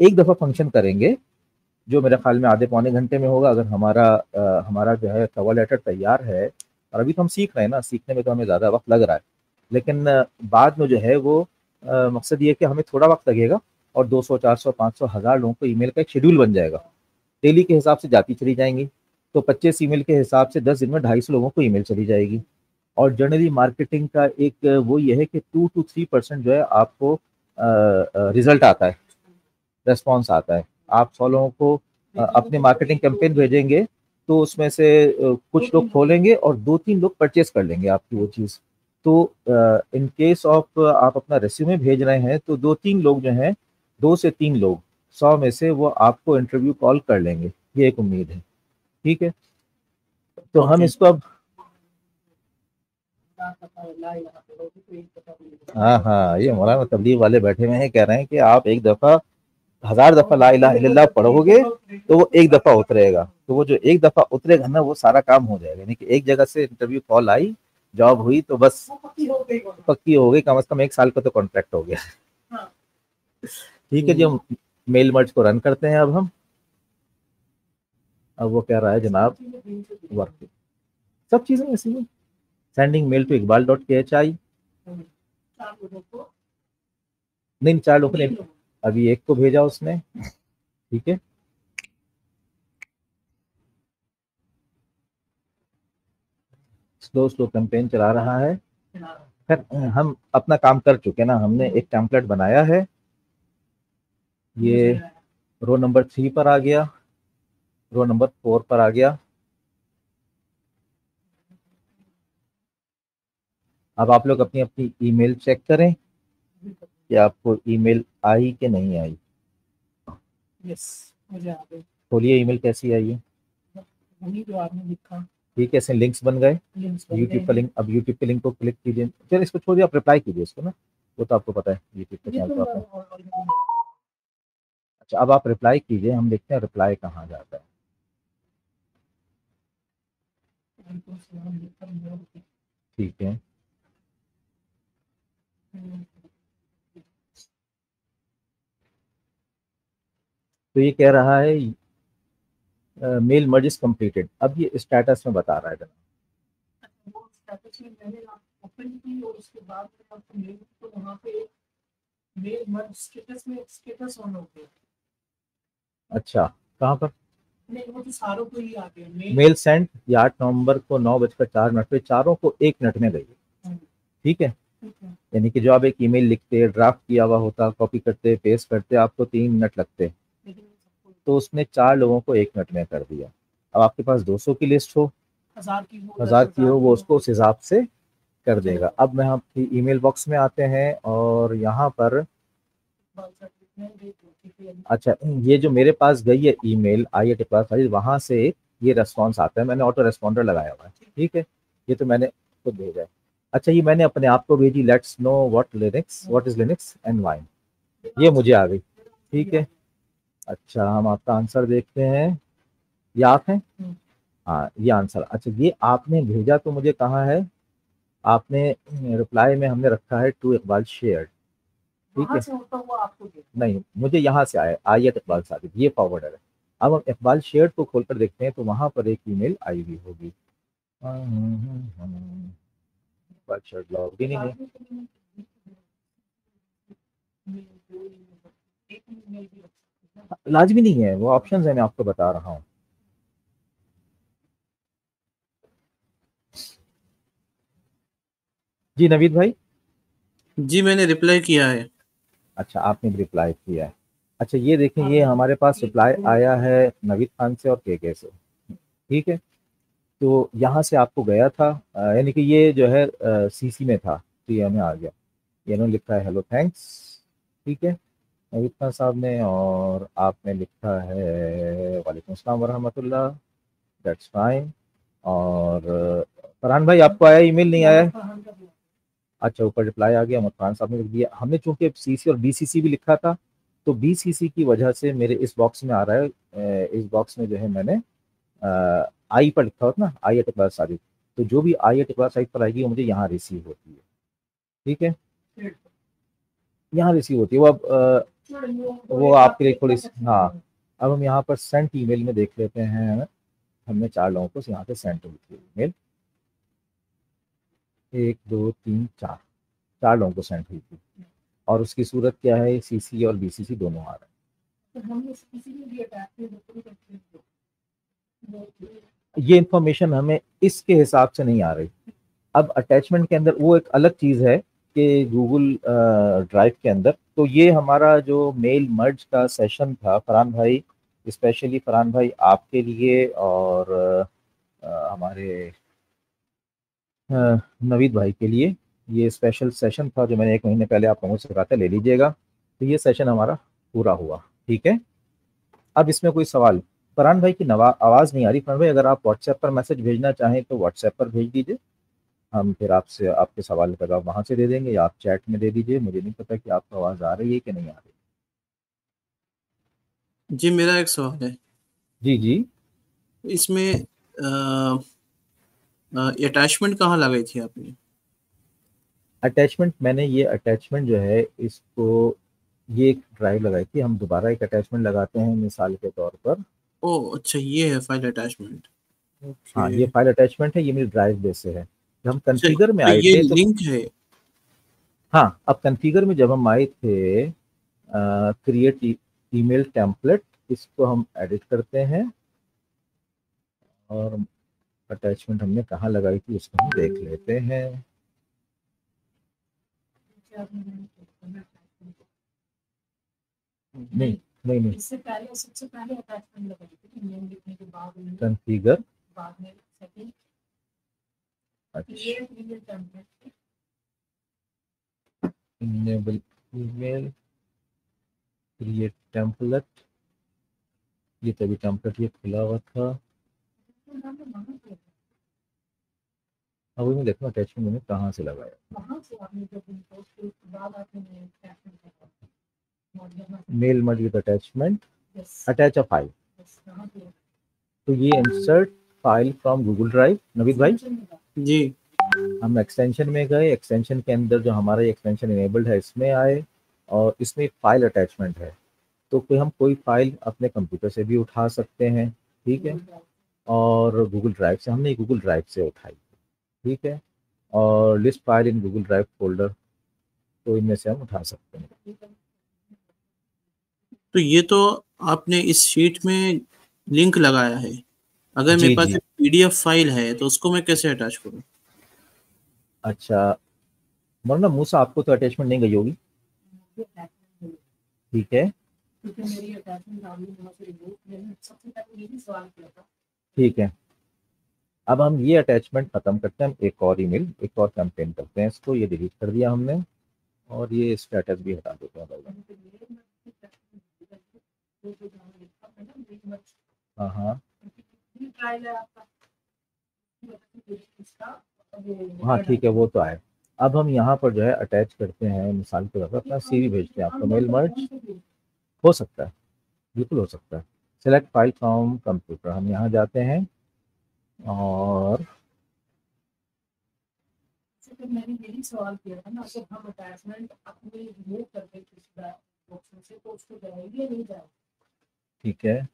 एक दफा फंक्शन करेंगे, जो मेरे ख्याल में आधे पौने घंटे में होगा, अगर हमारा जो है कवर लेटर तैयार है। और अभी तो हम सीख रहे हैं ना, सीखने में तो हमें ज़्यादा वक्त लग रहा है। लेकिन बाद में जो है वो मकसद ये है कि हमें थोड़ा वक्त लगेगा और 200 400 500 1000 लोगों को ईमेल का एक शेड्यूल बन जाएगा। डेली के हिसाब से जाती चली जाएंगी। तो 25 ईमेल के हिसाब से 10 दिन में 250 लोगों को ईमेल चली जाएगी। और जनरली मार्केटिंग का एक वो ये है कि 2 to 3% जो है आपको रिजल्ट आता है, रेस्पॉन्स आता है। आप 100 लोगों को अपने मार्केटिंग कैंपेन भेजेंगे, तो उसमें से कुछ लोग खोलेंगे और 2-3 लोग परचेज कर लेंगे आपकी वो चीज़। तो इन केस ऑफ आप अपना रेज्यूमे भेज रहे हैं, तो 2-3 लोग जो हैं, 2 से 3 लोग 100 में से वो आपको इंटरव्यू कॉल कर लेंगे, ये एक उम्मीद है। ठीक है, तो हम इसको अब हाँ हाँ, ये मौलाना तबलीग वाले बैठे हुए हैं, कह रहे हैं कि आप एक दफ़ा 1000 दफ़ा ला इलाहा इल्लल्लाह पढ़ोगे तो वो एक दफ़ा उतरेगा। तो वो जो एक दफ़ा उतरेगा ना, वो सारा काम हो जाएगा। यानी कि एक जगह से इंटरव्यू कॉल आई, जॉब हुई, तो बस पक्की हो गई, कम से कम 1 साल का तो कॉन्ट्रैक्ट हो गया। ठीक है जी, हम मेल मर्ज को रन करते हैं अब वो कह रहा है जनाब वर्क, सब चीज़ें ऐसी हैं। सेंडिंग मेल टू iqbal.khi, नहीं 4 लोगों ने, अभी एक को भेजा उसने। ठीक है, स्लो स्लो कैंपेन चला रहा है। खैर, हम अपना काम कर चुके हैं ना, हमने एक टेम्पलेट बनाया है। ये रो नंबर 3 पर आ गया, रो नंबर 4 पर आ गया। अब आप लोग अपनी अपनी ईमेल चेक करें कि आपको ईमेल आई कि नहीं आई। यस, मुझे आ गई। खोलिए ईमेल, कैसी आई है। वही जो आपने लिखा। ठीक है, ऐसे लिंक्स बन गए। लिंक्स बन यूट्यूब गए का हैं। लिंक, अब यूट्यूब के लिंक को क्लिक कीजिए। चलिए इसको छोड़िए, आप रिप्लाई कीजिए इसको ना, वो तो आपको पता है यूट्यूब पे ये चैनल तो पर आपने। अच्छा, अब आप रिप्लाई कीजिए, हम देखते हैं रिप्लाई कहाँ जाता है। ठीक है, तो ये कह रहा है मेल मर्ज इज कंप्लीटेड। अब ये स्टेटस में बता रहा है जनाब। वो स्टेटस में मैंने ओपन की और उसके बाद में आपको मेल, तो वहाँ पे मेल मर्ज स्टेटस में स्टेटस ऑन हो गया। अच्छा, कहाँ पर? नहीं वो तो सारों को ही आ गया मेल सेंड, ये 8 नवंबर को 9:04 पे, चारों को 1 मिनट में गई है। ठीक है, ठीक है। यानी कि जो आप एक ईमेल लिखते, ड्राफ्ट किया हुआ होता, कॉपी करते, पेस्ट करते, आपको 3 मिनट लगते, लेकिन सबको तो उसने 4 लोगों को 1 मिनट में कर दिया। अब आपके पास 200 की लिस्ट हो, 1000 की हो 1000 की हो, वो उसको हो। उस हिसाब से कर देगा। अब मैं आपकी ईमेल बॉक्स में आते हैं और यहाँ पर, अच्छा, ये जो मेरे पास गई है ईमेल आई है पास, वहां से ये रेस्पॉन्स आता है, मैंने ऑटो रेस्पॉन्डर लगाया हुआ है। ठीक है, ये तो मैंने खुद भेजा है। अच्छा, ये मैंने अपने आप को भेजी, let's know what is Linux and wine, ये मुझे आ गई। ठीक है, अच्छा, हम आपका आंसर देखते हैं। ये आप हैं? हाँ, ये आंसर। अच्छा, ये आपने भेजा तो मुझे कहाँ है, आपने रिप्लाई में हमने रखा है टू इकबाल शेयर। ठीक है, नहीं, मुझे यहाँ से आया, आई एट इकबाल सादिक, ये फॉरवर्डर है। अब हम इकबाल शेयर को खोलकर देखते हैं, तो वहां पर एक ईमेल आई हुई होगी। इकबाल शेयर लॉग इन ही नहीं। लाजमी नहीं है, वो ऑप्शन है, मैं आपको बता रहा हूँ। जी नवीद भाई। जी मैंने रिप्लाई किया है। अच्छा, आपने भी रिप्लाई किया है। अच्छा, ये देखें, ये हमारे पास रिप्लाई आया है नवीद खान से और के से। ठीक है, तो यहाँ से आपको गया था, यानी कि ये जो है सीसी में था, तो ये हमें आ गया। ये इन्होंने लिखा है हेलो थैंक्स। ठीक है, नवीद खान साहब ने, और आपने लिखा है वालेकुम अस्सलाम वरहमतुल्लाह, दैट्स फाइन। और फरहान भाई, आपको आया ईमेल नहीं आया है? अच्छा, ऊपर रिप्लाई आ गया, फरहान साहब ने लिख दिया। हमने चूंकि सीसी और बीसीसी भी लिखा था, तो बीसीसी की वजह से मेरे इस बॉक्स में आ रहा है, इस बॉक्स में जो है मैंने आई पर लिखा होता ना, आई एट क्लास सारी, तो जो भी आई एट क्लास साइट पर आएगी वो मुझे यहाँ रिसीव होती है। ठीक है, यहाँ रिसीव होती है वो। अब वो आपके लिए थोड़ी, हाँ, अब हम यहाँ पर सेंट ईमेल में देख लेते हैं। हमने 4 लोगों को यहाँ पे सेंड हुई थी ईमेल, 1 2 3 4, 4 लोगों को सेंड हुई थी, और उसकी सूरत क्या है, सीसी और बीसीसी दोनों आ रहा है। ये इंफॉर्मेशन हमें इसके हिसाब से नहीं आ रही। अब अटैचमेंट के अंदर वो एक अलग चीज़ है कि गूगल ड्राइव के अंदर, तो ये हमारा जो मेल मर्ज का सेशन था फरहान भाई, स्पेशली फरहान भाई आपके लिए, और हमारे नवीद भाई के लिए, ये स्पेशल सेशन था जो मैंने 1 महीने पहले आप लोगों से कहा था ले लीजिएगा। तो ये सेशन हमारा पूरा हुआ। ठीक है, अब इसमें कोई सवाल? फरहान भाई की आवाज़ नहीं आ रही। फरहान भाई, अगर आप व्हाट्सएप पर मैसेज भेजना चाहें तो व्हाट्सएप पर भेज दीजिए, हम फिर आपसे आपके सवाल का जवाब वहाँ से दे देंगे, या आप चैट में दे दीजिए। मुझे नहीं पता कि आपको आवाज़ आ रही है कि नहीं आ रही। जी मेरा एक सवाल है, जी जी। इसमें अटैचमेंट कहाँ लगाई थी आपने? अटैचमेंट, मैंने ये अटैचमेंट जो है इसको, ये एक ड्राइव लगाई थी, हम दोबारा एक अटैचमेंट लगाते हैं मिसाल के तौर पर। ओह अच्छा, ये है फाइल अटैचमेंट। हाँ, ओके। ये फाइल अटैचमेंट है, ये मेरी ड्राइव बेस से है। जब हम अच्छा, कन्फिगर में तो आए ये थे तो, लिंक है। हाँ, अब कन्फिगर में जब हम आए थे, क्रिएट ईमेल टेम्पलेट, इसको हम एडिट करते हैं, और अटैचमेंट हमने कहाँ लगाई थी उसको हम देख लेते हैं। नहीं नहीं नहीं, इससे पहले सबसे पहले अटैचमेंट लगाई थी नेम लिखने के बाद में, कन्फिगर, बाद में सेटिंग, अच्छा, ये template enable email, create template, ये तभी टेम्पलेट ये खुला हुआ था। अब मैं देखूँ अटैचमेंट मैंने कहाँ से लगाया। Mail merge with attachment, attach a file, तो ये insert file from Google Drive. Naveed भाई, जी हम एक्सटेंशन में गए, एक्सटेंशन के अंदर जो हमारा एक्सटेंशन इनेबल्ड है इसमें आए, और इसमें एक फाइल अटैचमेंट है, तो कोई हम कोई फाइल अपने कंप्यूटर से भी उठा सकते हैं। ठीक है, और गूगल ड्राइव से, हमने गूगल ड्राइव से उठाई। ठीक है, और list file in Google drive folder, तो इनमें से हम उठा सकते हैं। तो ये तो आपने इस शीट में लिंक लगाया है, अगर मेरे जी पास जी। एक पीडीएफ फाइल है तो उसको मैं कैसे अटैच करूँ? अच्छा, मौलाना मूसा आपको तो अटैचमेंट नहीं गई होगी, ठीक है क्योंकि मेरी अटैचमेंट आपने वहाँ से रिमूव किया है। सबसे पहले यही सवाल किया था। ठीक है। अब हम ये अटैचमेंट खत्म करते हैं, हम एक और ईमेल, एक और कैंपेन करते हैं इसको। ये डिलीट कर दिया हमने और ये स्टेटस भी हटा देते हैं भाई। हाँ हाँ हाँ, ठीक है, वो तो आए। अब हम यहाँ पर जो है अटैच करते हैं, मिसाल के तौर पर अपना सीवी भेजते हैं आपको, मेल मर्ज हो सकता है, बिल्कुल हो सकता है। सेलेक्ट फाइल फ्रॉम कंप्यूटर, हम यहाँ जाते हैं और फिर मैंने यही सवाल किया था ना, जब हम अटैचमेंट अपने रिमूव करते किसी ऑप्शन से तो उसको जाएगी या नहीं जाएगी? ठीक है,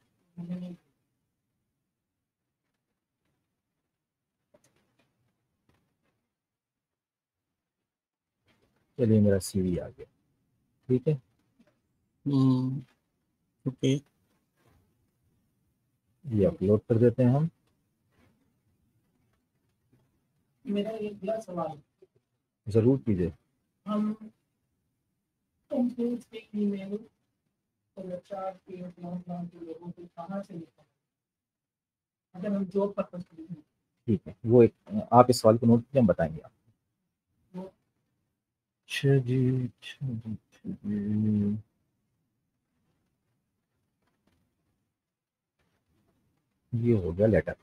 चलिए मेरा सीवी आ गया, ठीक है। ओके। ये अपलोड कर देते हैं हम। मेरा एक बड़ा सवाल, ज़रूर कीजिए। हम कंप्यूटर पे ईमेल और एचआर के लोगों को कहाँ से लिखते हैं अगर हम जॉब पर्पस के लिए? ठीक है, वो एक आप इस सवाल को नोट कीजिए, हम बताएंगे आपको। अच्छा जी, अच्छा जी, अच्छा जी। ये हो गया लेटर।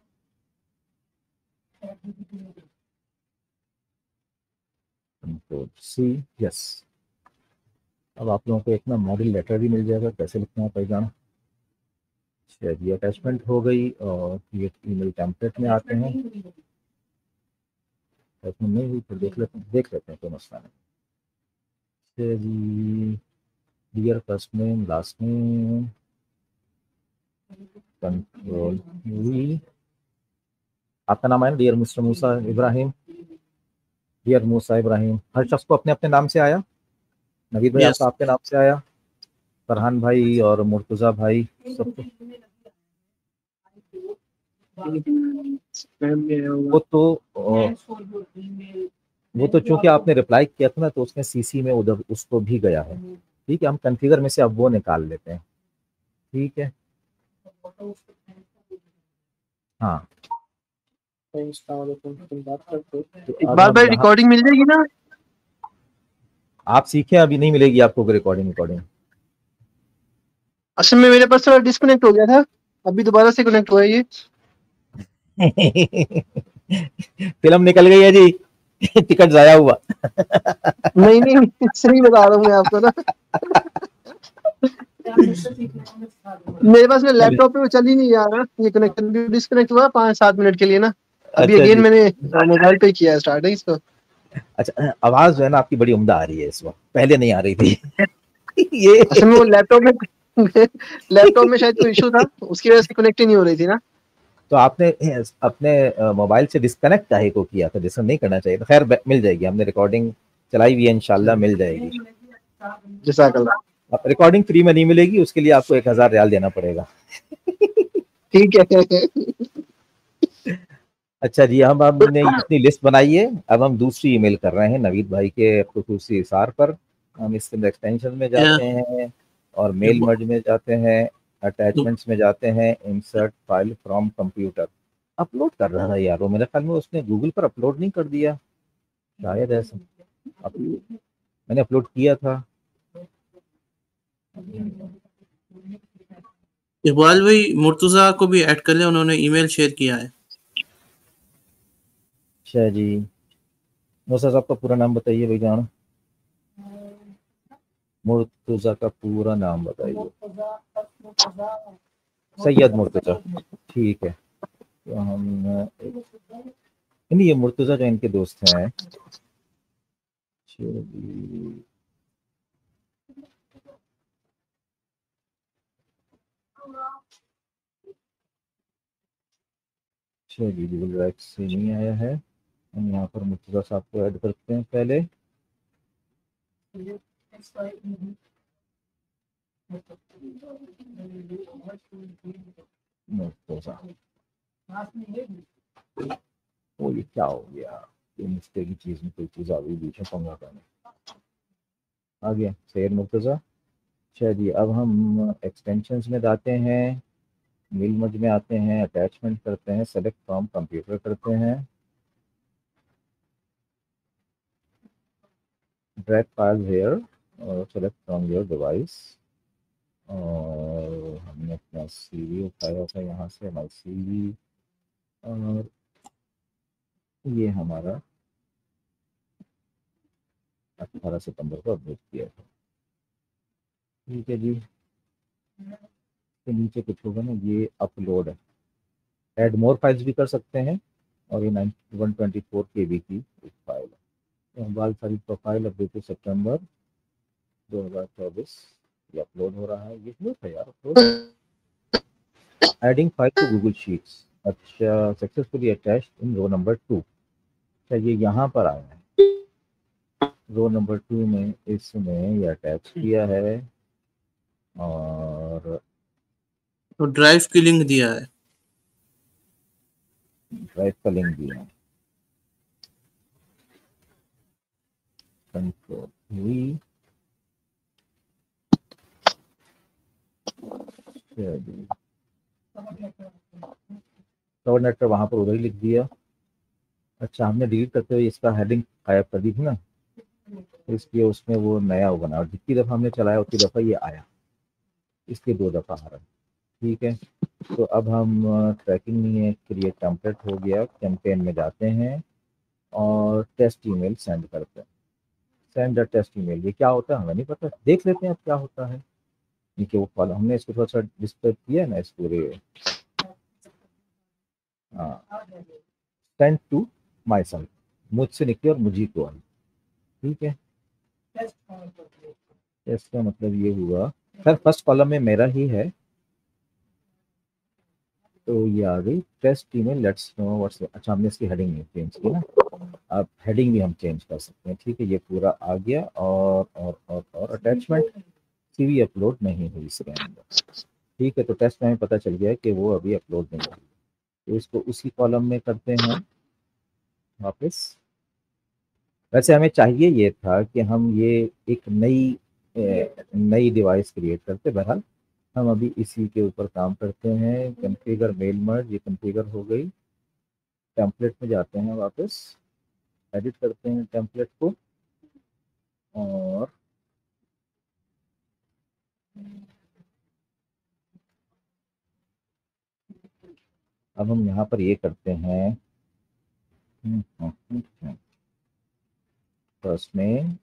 Control C, yes. अब आप लोगों को एक ना मॉडल लेटर भी मिल जाएगा, कैसे लिखना है पहचान। चलिए अटैचमेंट हो गई और ये ईमेल टेम्पलेट में आते हैं। अटैचमेंट नहीं हुई तो देख लेते हैं, कोई मसला नहीं। चलिए, dear first name last name control V, आपका नाम है ना, dear mister Musa Ibrahim, dear Musa Ibrahim. हर शख्स को अपने अपने नाम से आया। नवीद भाई यस। आपका आपके नाम से आया, फरहान भाई और मुर्तज़ा भाई सबको। वो तो वो तो चूंकि आपने रिप्लाई किया था ना, तो उसने सीसी में उधर उसको भी गया है। ठीक है, हम कॉन्फ़िगर में से अब वो निकाल लेते हैं, ठीक है। हाँ, तो अब इकबाल हम भाई यहाँ, रिकॉर्डिंग मिल जाएगी ना? आप सीखे, अभी नहीं मिलेगी आपको रिकॉर्डिंग। असल में मेरे पास थोड़ा डिस्कनेक्ट हो गया था, अभी दोबारा से कनेक्ट हुआ है ये। फिल्म निकल गई है जी। टिकट जाया हुआ। नहीं नहीं, सही बता रहा हूँ मैं आपको ना। मेरे पास में लैपटॉप पे वो चल ही नहीं आ रहा, ये कनेक्शन डिस्कनेक्ट हुआ 5-7 मिनट के लिए ना। अभी अच्छा अगेन जी। मैंने मोबाइल पे किया है स्टार्ट है इसको। अच्छा, आवाज जो है ना आपकी बड़ी उम्दा आ रही है इस वक्त, पहले नहीं आ रही थी। ये असल में वो लैपटॉप में शायद कोई इशू था, उसकी वजह से कनेक्ट ही नहीं हो रही थी ना। तो आपने अपने मोबाइल से डिस्कनेक्ट काहे को किया था, डिस्कनेक्ट नहीं करना चाहिए था। खैर मिल जाएगी, हमने रिकॉर्डिंग चलाई हुई है, इंशाल्लाह मिल जाएगी। जज़ाकल्लाह। अब रिकॉर्डिंग फ्री में नहीं मिलेगी, उसके लिए आपको 1000 रियाल देना पड़ेगा। ठीक है। अच्छा जी, हम हमने इतनी लिस्ट बनाई है, अब हम दूसरी ईमेल कर रहे हैं नवीद भाई के खुसूसी इशार पर। हम इसके अंदर एक्सटेंशन में जाते हैं और मेल मर्ज में जाते हैं, अटैचमेंट्स में जाते हैं, insert file from computer. Upload कर रहा था यार वो, मेरे ख्याल में उसने गूगल पर अपलोड नहीं कर दिया शायद, ऐसा। मैंने अपलोड किया था। इकबाल भाई मुर्तुजा को भी ऐड कर ले, उन्होंने ईमेल शेयर किया है। अच्छा जी, मूसा साहब का पूरा नाम बताइए भाईजान। मुर्तुजा का पूरा नाम बताइए। सैयद मुर्तुजा, ठीक है। तो हम नहीं, ये मुर्तुजा जो इनके दोस्त हैं। चलिए, चलिए गूगल ड्राइव से नहीं आया है। हम यहाँ पर मुर्तुजा साहब को ऐड करते हैं पहले। मुर्तजा, वो ये क्या हो गया, ये मिस्टेक की चीज में कोई चीज आ गई बीच में, पंगा करने आ गया। सैयद मुर्तजा। चलिए अब हम एक्सटेंशंस में जाते हैं, मिल मज में आते हैं, अटैचमेंट करते हैं, सेलेक्ट फ्रॉम कंप्यूटर करते हैं, ड्रैग फाइल हेयर और सेलेक्ट फ्रॉम योर डिवाइस, और हमने अपना CV उठाया था यहाँ से, हमारा CV, और ये हमारा 18 सितंबर को अपडेट किया था। ठीक है जी, तो नीचे कुछ होगा ना, ये अपलोड है, ऐड मोर फाइल्स भी कर सकते हैं, और ये 124 KB की एक फाइल है। तो हमारी सारी प्रोफाइल अपडेट सितंबर 2024 ये अपलोड हो रहा है। ये हुआ था यार upload, adding file to Google Sheets, अच्छा successfully attached in row number 2। अच्छा ये यहाँ पर आया है, रो नंबर 2 में इसमें ये अटैच किया है, और तो ड्राइव की लिंक दिया है, ड्राइव का लिंक दिया है, कंट्रोल V, कवर लेटर वहाँ पर उधर ही लिख दिया। अच्छा हमने डिलीट करते हुए इसका हेडिंग गायब कर दी थी ना, इसलिए उसमें वो नया बना, और जितनी दफ़ा हमने चलाया उतनी दफ़ा ये आया, इसलिए 2 दफ़ा आ रहा है। ठीक है, तो अब हम ट्रैकिंग नहीं है, क्रिएट टेम्पलेट हो गया, कैंपेन में जाते हैं और टेस्ट ईमेल सेंड करते हैं। सेंड द टेस्ट ईमेल, ये क्या होता है हमें नहीं पता, देख लेते हैं अब क्या होता है। देखिए वो फॉलो, हमने इसको थोड़ा सा डिस्टर्ब किया ना इस पूरे, हाँ, सेंड टू माई सेल्फ, मुझसे निकले और मुझी को आई। ठीक है, टेस्ट का मतलब ये हुआ, सर फर्स्ट कॉलम में मेरा ही है, तो ये आ गई test email let's know what's. अच्छा हमने इसकी हेडिंग नहीं चेंज की ना, अब हेडिंग भी हम चेंज कर सकते हैं। ठीक है, ये पूरा आ गया, और अटैचमेंट CV अपलोड नहीं हुई इसके अंदर। ठीक है, तो टेस्ट में हमें पता चल गया कि वो अभी अपलोड नहीं हुई, तो इसको उसी कॉलम में करते हैं वापस। वैसे हमें चाहिए ये था कि हम ये एक नई डिवाइस क्रिएट करते, बहरहाल हम अभी इसी के ऊपर काम करते हैं। कॉन्फ़िगर मेल मर्ज, ये कॉन्फ़िगर हो गई। टेम्पलेट में जाते हैं वापस, एडिट करते हैं टेम्पलेट को, और अब हम यहाँ पर ये करते हैं, फर्स्ट में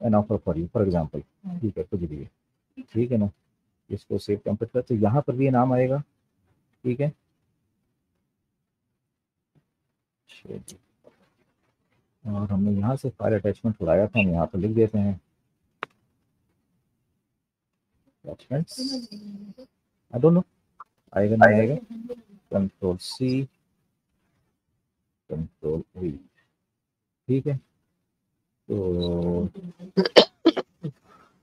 N offer for you for example, ठीक है कुछ भी है, ठीक है ना, इसको सेव टेम्पलेट करते, यहाँ पर भी ये नाम आएगा। ठीक है, और हमने यहाँ से फाइल अटैचमेंट उड़ाया था, हम यहाँ पर लिख देते हैं अटैचमेंट्स, आई डोंट नो आएगा नहीं आएगा, Ctrl+C Ctrl+V। ठीक है, तो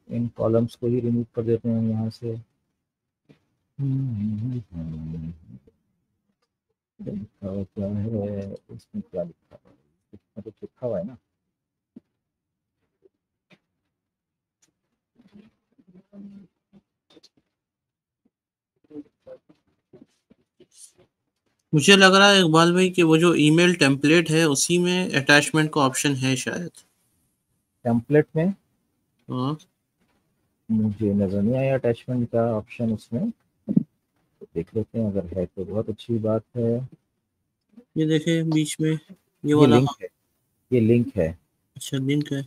इन कॉलम्स को ही रिमूव कर देते हैं यहाँ से। लिखा हुआ क्या है इसमें, क्या लिखा हुआ है, इसमें तो लिखा हुआ है ना, मुझे लग रहा है इकबाल भाई कि वो जो ईमेल टेम्पलेट है उसी में अटैचमेंट का ऑप्शन है शायद। टेम्पलेट में हाँ मुझे नजर नहीं आया अटैचमेंट का ऑप्शन उसमें, तो देख लेते हैं, अगर है तो बहुत अच्छी बात है। ये देखे बीच में ये ये वाला, लिंक है, ये लिंक है, अच्छा लिंक है।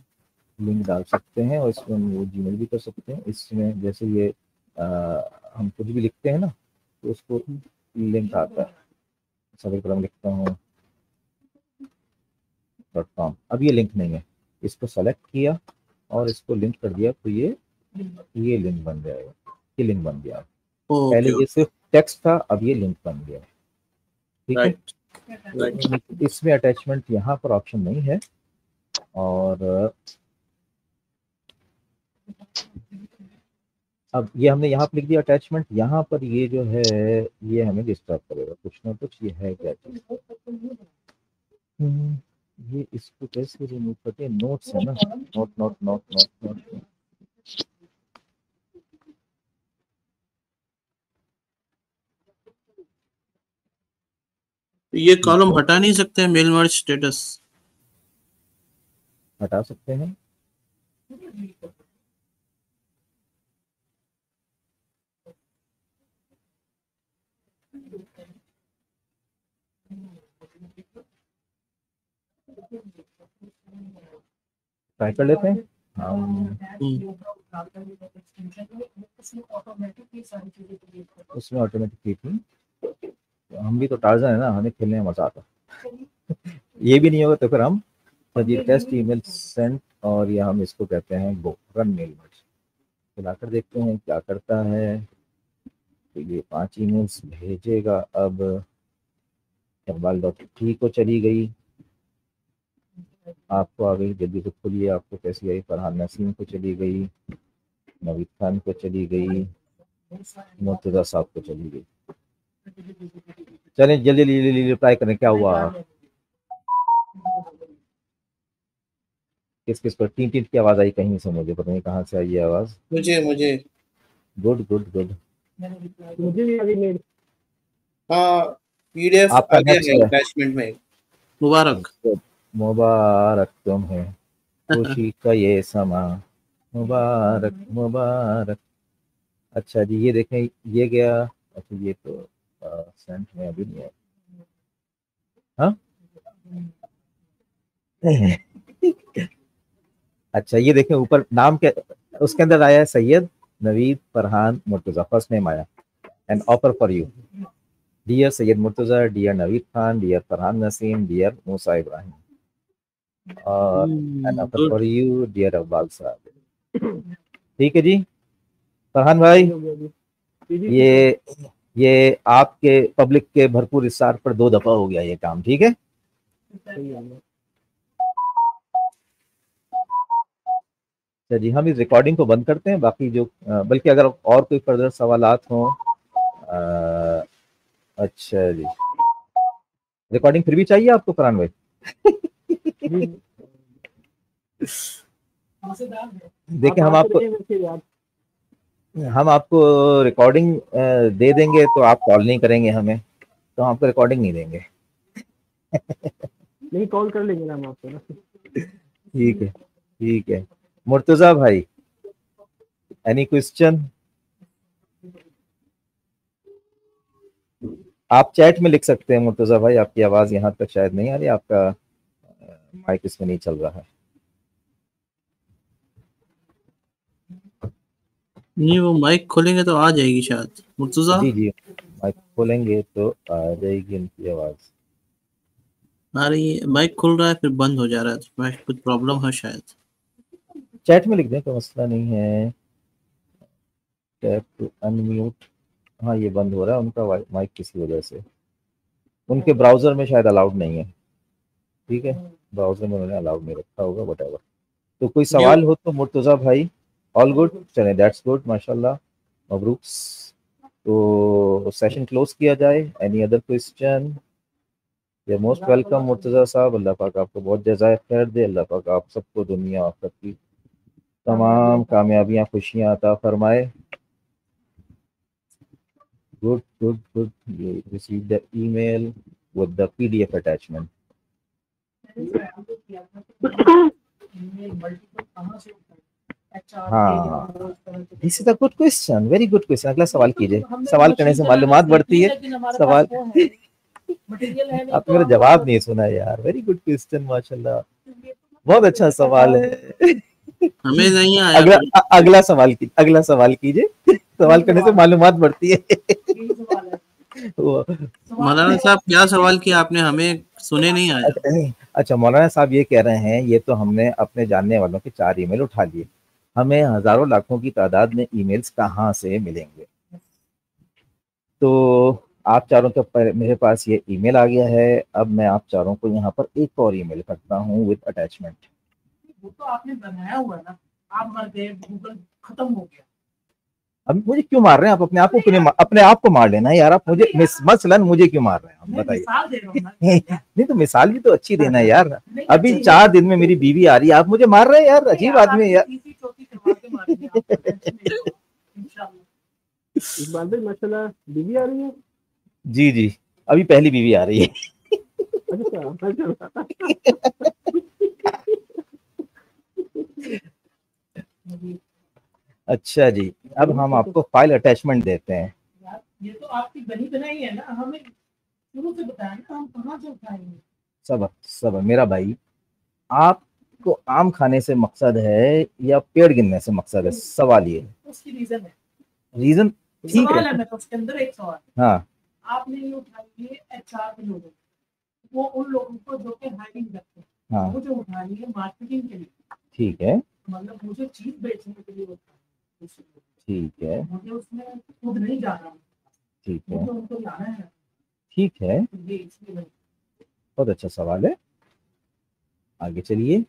लिंक डाल सकते हैं, और इसमें हम वो जीमेल भी कर सकते हैं। इसमें जैसे ये हम कुछ भी लिखते हैं ना, तो उसको लिंक आता है, सभी पर लिखता हूँ .com, अब ये लिंक नहीं है, इसको सेलेक्ट किया और इसको लिंक कर दिया तो ये लिंक बन जाएगा, ये लिंक बन गया। पहले ओके ये सिर्फ टेक्स्ट था, अब ये लिंक बन गया। ठीक है, राइट राइट इसमें अटैचमेंट यहाँ पर ऑप्शन नहीं है, और अब ये हमने यहाँ पर लिख दिया अटैचमेंट, यहाँ पर ये जो है ये हमें डिस्टर्ब करेगा कुछ ना कुछ। ये है क्या चीज? ये इसको कैसे रिमूव करते हैं? नोट्स है ना, note note note note note. ये कॉलम हटा नहीं सकते मेल मर्ज स्टेटस? हटा सकते हैं। ट्राई कर लेते हैं हम। उसमें ऑटोमेटिक की थी, हम भी तो टार्जन है ना, हमें खेलने में मजा आता। ये भी नहीं होगा तो फिर हम ये टेस्ट ईमेल सेंड, और ये हम इसको कहते हैं गो रन मेल मर्ज। चलाकर देखते हैं क्या करता है। तो ये 5 ईमेल्स भेजेगा। अब इकबाल.t को चली गई, आपको आ गई, जल्दी से खोलिए। आपको कैसी आई? फरहान नसीम को चली गई, नवीद खान को चली गई, मुर्तजा साहब को चली गई। चलें जल्दी जल्दी रिप्लाई करें, क्या हुआ? किस किस पर टीट टीट की आवाज आई कहीं से? मुझे पता नहीं कहाँ से आई ये आवाज। मुझे गुड गुड गुड। मुझे भी अभी मेल हाँ पीडीएफ आपका आ गया next है है। अटैचमेंट में। मुबारक मुबारक तुम्हें खुशी का ये समा, मुबारक मुबारक। अच्छा जी, ये देखें ये गया। अच्छा ये तो सेंट में अभी नहीं है। हाँ अच्छा ये देखें ऊपर नाम के उसके अंदर आया है सैयद नवीद फरहान मुर्तजा, फर्स्ट नेम आया। An offer for you dear Syed Murtaza, dear Naveed Khan, dear Farhan Naseem, dear Musa Ibrahim, और an offer for you dear Abbal Sahab. ठीक है जी फरहान भाई, ये आपके पब्लिक के भरपूर इस्सार पर 2 दफा हो गया ये काम। ठीक है, अच्छा जी हम इस रिकॉर्डिंग को बंद करते हैं। बाकी जो बल्कि अगर और कोई फर्दर सवालात हों, अच्छा जी रिकॉर्डिंग फिर भी चाहिए आपको फरहान भाई? देखिए हम आपको रिकॉर्डिंग दे देंगे तो आप कॉल नहीं करेंगे हमें, तो हम आपको रिकॉर्डिंग नहीं देंगे। नहीं कॉल कर लेंगे ना हम आपको। ठीक है मुर्तजा भाई, एनी क्वेश्चन? आप चैट में लिख सकते हैं मुर्तजा भाई, आपकी आवाज यहाँ तक शायद नहीं आ रही, आपका माइक इसमें नहीं चल रहा है। नहीं वो माइक खोलेंगे तो आ जाएगी शायद मुर्तजा। जी माइक खोलेंगे तो आ जाएगी इनकी आवाज। आ रही है, माइक खुल रहा है फिर बंद हो जा रहा है, तो माइक कुछ प्रॉब्लम है शायद। चैट में लिख दें, कोई मसला नहीं है। टैप टू अनम्यूट, हाँ ये बंद हो रहा है उनका माइक किसी वजह से, उनके ब्राउजर में शायद अलाउड नहीं है। ठीक है, ब्राउजर में उन्होंने अलाउड नहीं रखा होगा, व्हाटएवर। तो कोई सवाल हो तो मुर्तजा भाई। ऑल गुड, चलें दैट्स गुड, माशाल्लाह, मबरूक। तो सेशन क्लोज किया जाए। Any other question? You most welcome Murtaza साहब, अल्लाह पाक आपको बहुत जज़ाए खैर दे, अल्लाह पाक आप सबको दुनिया आखिरत की तमाम कामयाबियां खुशियां अता फरमाए। Good good good, you received the email with the PDF attachment. हाँ, this is a good question, very good question. अगला सवाल कीजिए, सवाल करने से मालूमात बढ़ती है। सवाल आप मेरा जवाब नहीं सुना यार। वेरी गुड क्वेश्चन, माशाल्लाह, बहुत अच्छा सवाल है। हमें नहीं आया। अगला सवाल कीजिए, सवाल करने से मालूमात बढ़ती है। वो मौलाना साहब क्या सवाल किया आपने, हमें सुने नहीं आया। अच्छा, मौलाना साहब ये कह रहे हैं, ये तो हमने अपने जानने वालों के 4 ईमेल उठा लिए, हमें हजारों लाखों की तादाद में ईमेल्स कहाँ से मिलेंगे। तो आप चारों के मेरे पास ये ईमेल आ गया है। अब मैं आप चारों को यहाँ पर एक और ईमेल करता हूँ विद अटैचमेंट। वो तो आपने बनाया हुआ है ना, आप मर गए, गूगल खत्म हो गया। अब मुझे क्यों मार रहे हैं आप? अपने आप को मार लेना यार। आप मुझे मसलन मुझे क्यों मार रहे हैं आप मैं बताइए। मिसाल दे रहा हूँ ना। नहीं तो मिसाल भी तो अच्छी देना है यार। नहीं, अभी अच्छी 4 दिन में मेरी बीवी आ रही है, आप मुझे मार रहे हैं यार। अजीब आदमी है यार। तीसरी चौथी करवा के मारेंगे आपको, टेंशन नहीं लो, इंशाल्लाह। इकबाल भाई माशाल्लाह बीवी आ रही है। जी जी, अभी पहली बीवी आ रही है। अच्छा माशाल्लाह। अच्छा जी, अब हम आपको फाइल अटैचमेंट देते हैं। यार ये तो आपकी बनी बनाई है ना, हमें शुरू से बताया ना, हम कहाँ से उठाएंगे। सब मेरा भाई, आपको आम खाने से मकसद है या पेड़ गिनने से मकसद है? सवाल ये है। उसकी रीजन है, रीजन ठीक सवाल है। है, मैं तो उसके अंदर एक सवाल। हाँ आपने ये उठा लिए एचआर के लोगों, वो उन लोगों को जो कि हायरिंग करते हैं, हाँ मुझे उठा लिए मार्केटिंग के लिए, ठीक है मतलब मुझे चीज बेचने के लिए उठा लिए। ठीक है मुझे उसमें खुद नहीं जाना, ठीक है मुझे उनको लाना है, ठीक है। तो ये इसलिए मैं बहुत अच्छा सवाल है, आगे चलिए।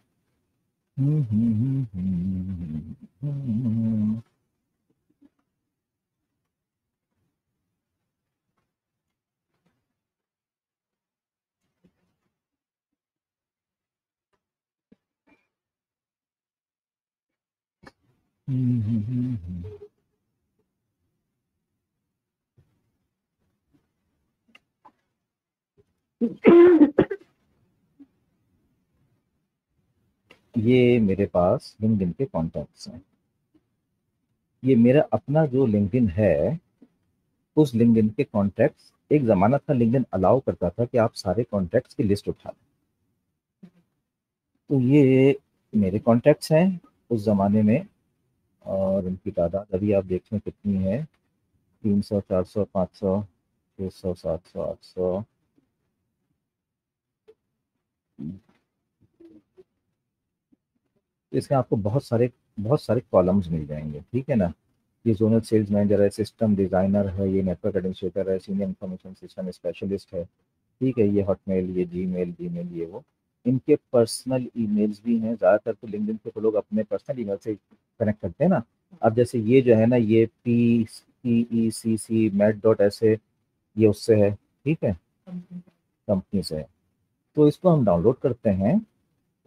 ये मेरे पास लिंक्डइन के कॉन्टैक्ट्स हैं। ये मेरा अपना जो लिंक्डइन है, उस लिंक्डइन के कॉन्टैक्ट्स। एक ज़माना था लिंक्डइन अलाउ करता था कि आप सारे कॉन्टैक्ट्स की लिस्ट उठा लें। तो ये मेरे कॉन्टैक्ट्स हैं उस ज़माने में, और इनकी तादाद अभी आप देखें कितनी है। 300, 400, 500, 600, 700, 800। इसमें आपको बहुत सारे कॉलम्स मिल जाएंगे, ठीक है ना। ये जोनल सेल्स मैनेजर है, सिस्टम डिज़ाइनर है, ये नेटवर्क एडमिनिस्ट्रेटर है, सीनियर इंफॉर्मेशन सिस्टम स्पेशलिस्ट है, ठीक है। ये हॉटमेल, ये जीमेल, ये वो। इनके पर्सनल ईमेल्स भी हैं। ज़्यादातर तो लिंक्डइन पे तो लोग अपने पर्सनल ईमेल से कनेक्ट करते हैं ना। अब जैसे ये जो है ना, ये PECC.MAT.SA, ये उससे है, ठीक है, कंपनी से है। तो इसको हम डाउनलोड करते हैं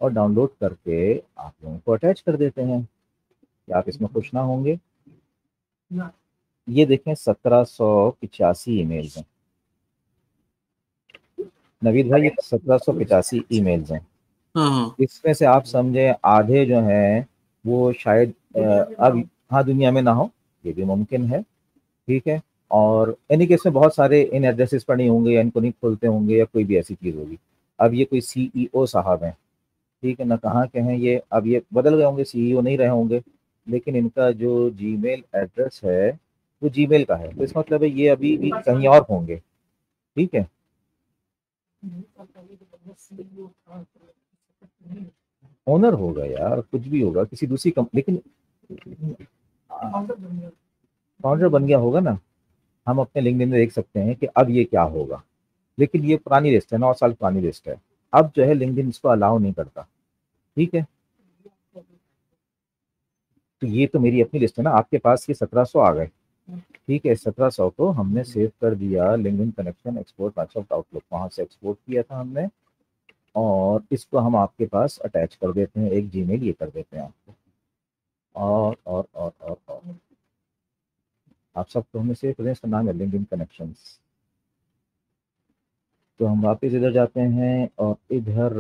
और डाउनलोड करके आप लोगों को अटैच कर देते हैं। क्या आप इसमें खुश ना होंगे? ना। ये देखें, 1785 ईमेल्स हैं। नवीद भाई, ये 1785 ईमेल्स हैं। हाँ हाँ। इसमें से आप समझे आधे जो हैं वो शायद अब हाँ दुनिया में ना हो, ये भी मुमकिन है, ठीक है। और यानी कि इसमें बहुत सारे इन एड्रेसेस पर नहीं होंगे, या इनको नहीं खोलते होंगे, या कोई भी ऐसी चीज़ होगी। अब ये कोई CEO साहब हैं, ठीक है ना, कहाँ के हैं ये, अब ये बदल गए होंगे, CEO नहीं रहे होंगे, लेकिन इनका जो जीमेल एड्रेस है वो जीमेल का है। तो इसका मतलब है ये अभी भी कहीं और होंगे, ठीक है। ओनर होगा यार, कुछ भी होगा, किसी दूसरी लेकिन फाउंडर बन गया होगा ना। हम अपने लिंक्डइन में देख सकते हैं कि अब ये क्या होगा, लेकिन ये पुरानी लिस्ट है, 9 साल पुरानी लिस्ट है। अब जो है लिंक्डइन इसको अलाउ नहीं करता, ठीक है। तो ये तो मेरी अपनी लिस्ट है ना, आपके पास ये 1700 आ गए, ठीक है। 1700 को हमने सेव कर दिया LinkedIn connection export Microsoft outlook, वहाँ से एक्सपोर्ट किया था हमने, और इसको हम आपके पास अटैच कर देते हैं, एक जीमेल ये कर देते हैं आपको। और आप सबको हमने सेव कर दिया, इसका नाम है लिंक्डइन कनेक्शंस। तो हम वापस इधर जाते हैं और इधर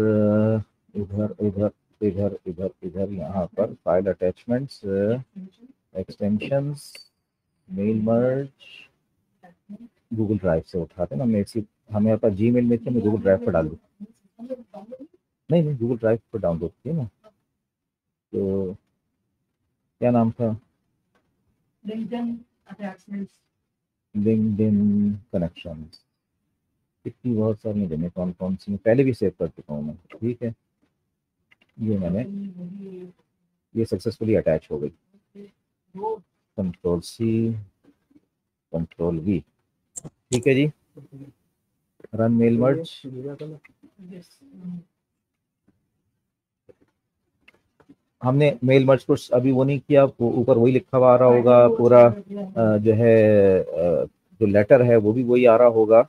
इधर इधर इधर इधर इधर यहाँ पर file attachments, extensions, mail merge, Google Drive से उठाते हैं ना। मैं इसी हमें पास जीमेल में थी, मैं गूगल ड्राइव पर डाल दूँ। नहीं गूगल ड्राइव पर डाउनलोड किया ना। तो क्या नाम था? LinkedIn attachments. लिंक्डइन कनेक्शंस, इतनी बहुत सारी हैं, कौन कौन सी पहले भी सेव कर चुका हूँ मैं। ठीक है, ये मैंने, ये सक्सेसफुली अटैच हो गई। Control C, control V. ठीक है जी, रन मेल मर्ज। हमने मेल मर्ज को अभी वो नहीं किया, ऊपर वही लिखा हुआ आ रहा होगा पूरा, जो है जो लेटर है वो भी वही आ रहा होगा।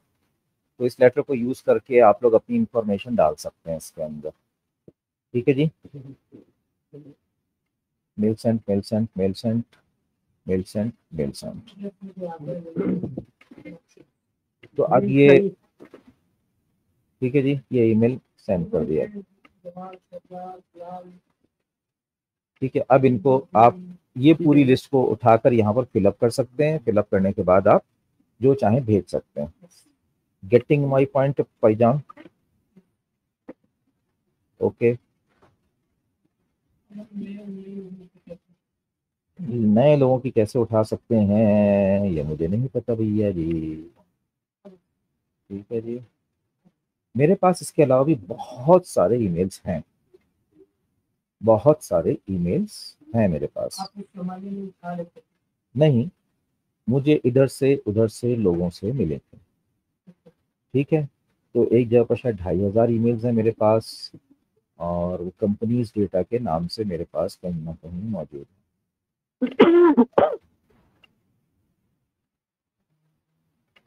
तो इस लेटर को यूज करके आप लोग अपनी इंफॉर्मेशन डाल सकते हैं इसके अंदर। ठीक है जी, mail sent, mail sent, mail sent, mail sent, mail sent. तो अब ये, ठीक है जी, ये ईमेल सेंड कर दिया। ठीक है, अब इनको आप ये पूरी लिस्ट को उठाकर यहाँ पर फिलअप कर सकते हैं। फिलअप करने के बाद आप जो चाहें भेज सकते हैं। गेटिंग माई पॉइंट भाईजान? ओके, नए लोगों की कैसे उठा सकते हैं ये मुझे नहीं पता भैया जी। ठीक है जी, मेरे पास इसके अलावा भी बहुत सारे ईमेल्स हैं, बहुत सारे ईमेल्स हैं मेरे पास। नहीं, मुझे इधर से उधर से लोगों से मिले थे। ठीक है, तो एक जगह पर शायद 2500 ईमेल्स हैं मेरे पास, और वो कंपनीज डेटा के नाम से मेरे पास कहीं ना कहीं मौजूद है।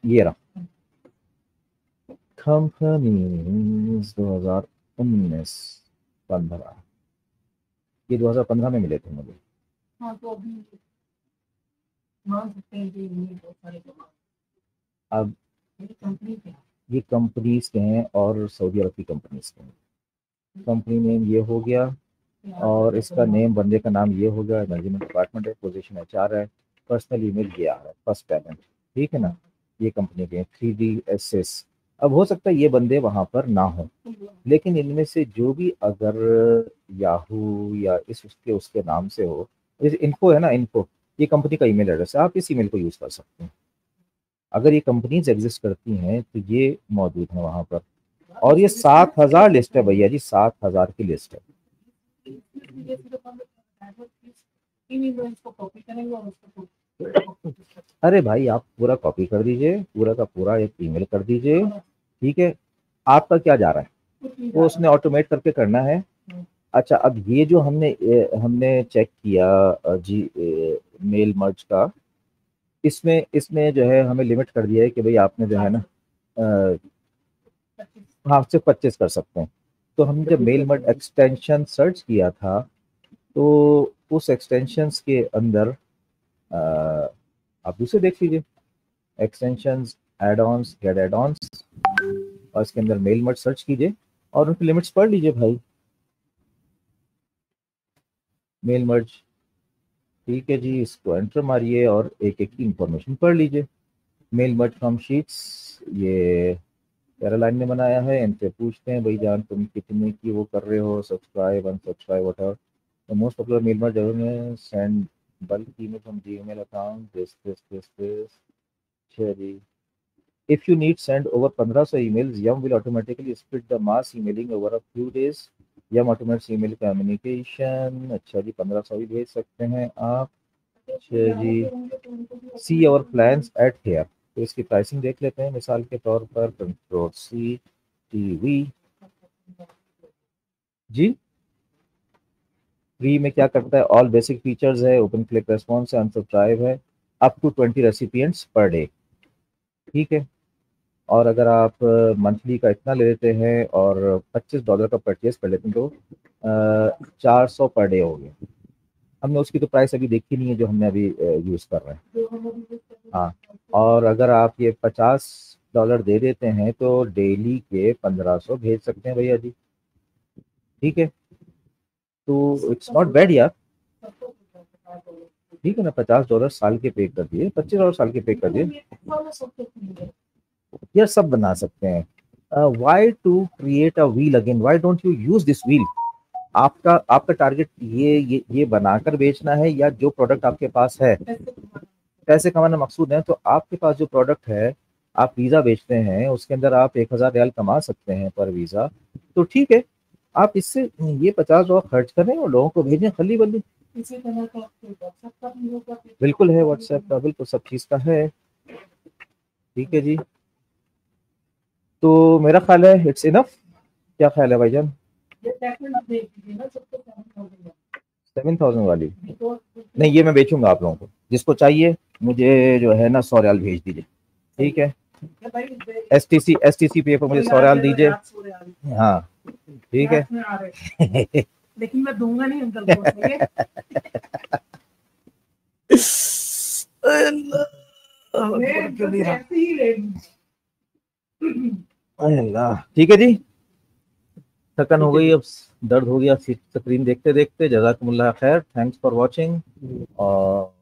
ये रहा कंपनीज 2019 15, ये 2015 में मिले थे मुझे। हाँ, तो अभी मान सकते हैं कि ये बहुत सारे अब कंपनी के ये कंपनीज के हैं और सऊदी अरब की कंपनीज के हैं। कंपनी नेम ये हो गया, और इसका नेम, बंदे का नाम ये हो गया, मैनेजमेंट डिपार्टमेंट है, पोजीशन HR है, पर्सनल ईमेल ये आ रहा है, फर्स्ट पेमेंट। ठीक है ना, ये कंपनी के 3DSS। अब हो सकता है ये बंदे वहां पर ना हो, लेकिन इनमें से जो भी अगर याहू या इस उसके उसके नाम से हो, जैसे इन्फो है ना, इन्फो, ये कंपनी का ईमेल एड्रेस है, आप इस ईमेल को यूज कर सकते हैं। अगर ये कंपनीज एग्जिस्ट करती हैं तो ये मौजूद है वहां पर। और ये 7000 लिस्ट है भैया जी, 7000 की लिस्ट है। अरे भाई, आप पूरा कॉपी कर दीजिए, पूरा का पूरा एक ईमेल कर दीजिए। ठीक है, आपका क्या जा रहा है वो उसने ऑटोमेट करके करना है। अच्छा, अब ये जो हमने चेक किया जी, मेल मर्ज का, इसमें इसमें जो है हमें लिमिट कर दिया है कि भाई आपने जो है ना, हाँ, सिर्फ 25 कर सकते हैं। तो हमने जब मेल मर्ज एक्सटेंशन सर्च किया था, तो उस एक्सटेंशंस के अंदर आप दूसरे देख लीजिए, extensions, add ons, get add ons, और इसके अंदर मेल मर्ज सर्च कीजिए और उनकी लिमिट्स पढ़ लीजिए भाई। मेल मर्ज, ठीक है जी, इसको एंटर मारिए और एक एक की इंफॉर्मेशन पढ़ लीजिए। मेल मर्ज फ्रॉम शीट्स, ये कैरोलाइन ने बनाया है। इनसे पूछते हैं, भाई जान तुम कितने की वो कर रहे हो, subscribe, unsubscribe, whatever. The most popular mail merge में send bulk email from Gmail account, this. अच्छा जी, if you need send over 1500 emails, Yum will automatically split the mass emailing over a few days. Yum automates email communication। अच्छा जी, 1500 भी भेज सकते हैं आप। अच्छा जी, सी और प्लान्स एट हेयर, तो इसकी प्राइसिंग देख लेते हैं मिसाल के तौर पर। कंट्रोल सी, टीवी जी, फ्री में क्या करता है, ऑल बेसिक फीचर्स है, ओपन क्लिक रेस्पॉन्स है, अनसब्सक्राइब है, up to 20 recipients per day. ठीक है, और अगर आप मंथली का इतना ले लेते हैं और $25 का परचेज कर लेते हैं, तो 400 पर डे हो गया। हमने उसकी तो प्राइस अभी देखी नहीं है जो हमने अभी यूज़ कर रहे हैं। हाँ, और अगर आप ये $50 दे देते हैं तो डेली के 1500 भेज सकते हैं भैया जी। ठीक है, तो इट्स नॉट बैड यार। ठीक है ना, $50 साल के पे कर दिए, $25 साल के पे कर दिए यार, सब बना सकते हैं। Why to create a wheel again, why don't you use this wheel. आपका आपका टारगेट ये बनाकर बेचना है, या जो प्रोडक्ट आपके पास है पैसे कमाना मकसूद है तो आपके पास जो प्रोडक्ट है, आप वीज़ा बेचते हैं, उसके अंदर आप 1000 रियाल कमा सकते हैं पर वीज़ा, तो ठीक है, आप इससे ये 50 डॉलर खर्च करें और लोगों को भेजें खली बल्ली। इसी तरह का व्हाट्सएप का भी होगा। बिल्कुल है, व्हाट्सएप का बिल्कुल सब चीज़ का है। ठीक है जी, तो मेरा ख्याल है इट्स इनफ। क्या ख्याल है भाईजान? ये टेक्निक देख लीजिए ना, सबको 7000 वाली तो नहीं, ये मैं बेचूंगा आप लोगों को। जिसको चाहिए मुझे जो है ना 100 रियाल भेज दीजिए। ठीक है, भाई एसटीसी पे मुझे 100 रियाल दीजिए। हाँ ठीक है। में आ रहे, लेकिन मैं दूंगा नहीं अंकल को। ऐसे ही रेट। अल्लाह, ठीक है जी, थकन हो गई, अब दर्द हो गया स्क्रीन देखते देखते। जज़ाकुमुल्लाह खैर, थैंक्स फॉर वाचिंग। और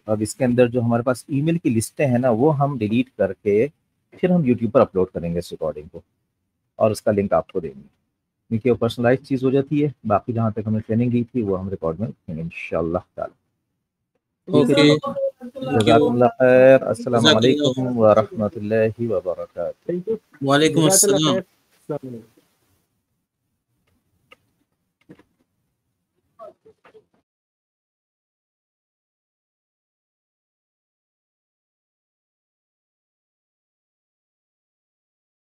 अब इसके अंदर जो हमारे पास ईमेल की लिस्टें हैं ना, वो हम डिलीट करके फिर हम यूट्यूब पर अपलोड करेंगे इस रिकॉर्डिंग को, और उसका लिंक आपको देंगे, क्योंकि वो पर्सनलाइज चीज़ हो जाती है। बाकी जहाँ तक हमें ट्रेनिंग दी थी वो हम रिकॉर्ड में रखेंगे इंशाअल्लाह ताला। ओके, जज़ाकुमुल्लाह खैर। अस्सलाम वालेकुम व रहमतुल्लाहि व बरकातहू। Thank you. वालेकुम अस्सलाम। अस्सलाम वालेकुम।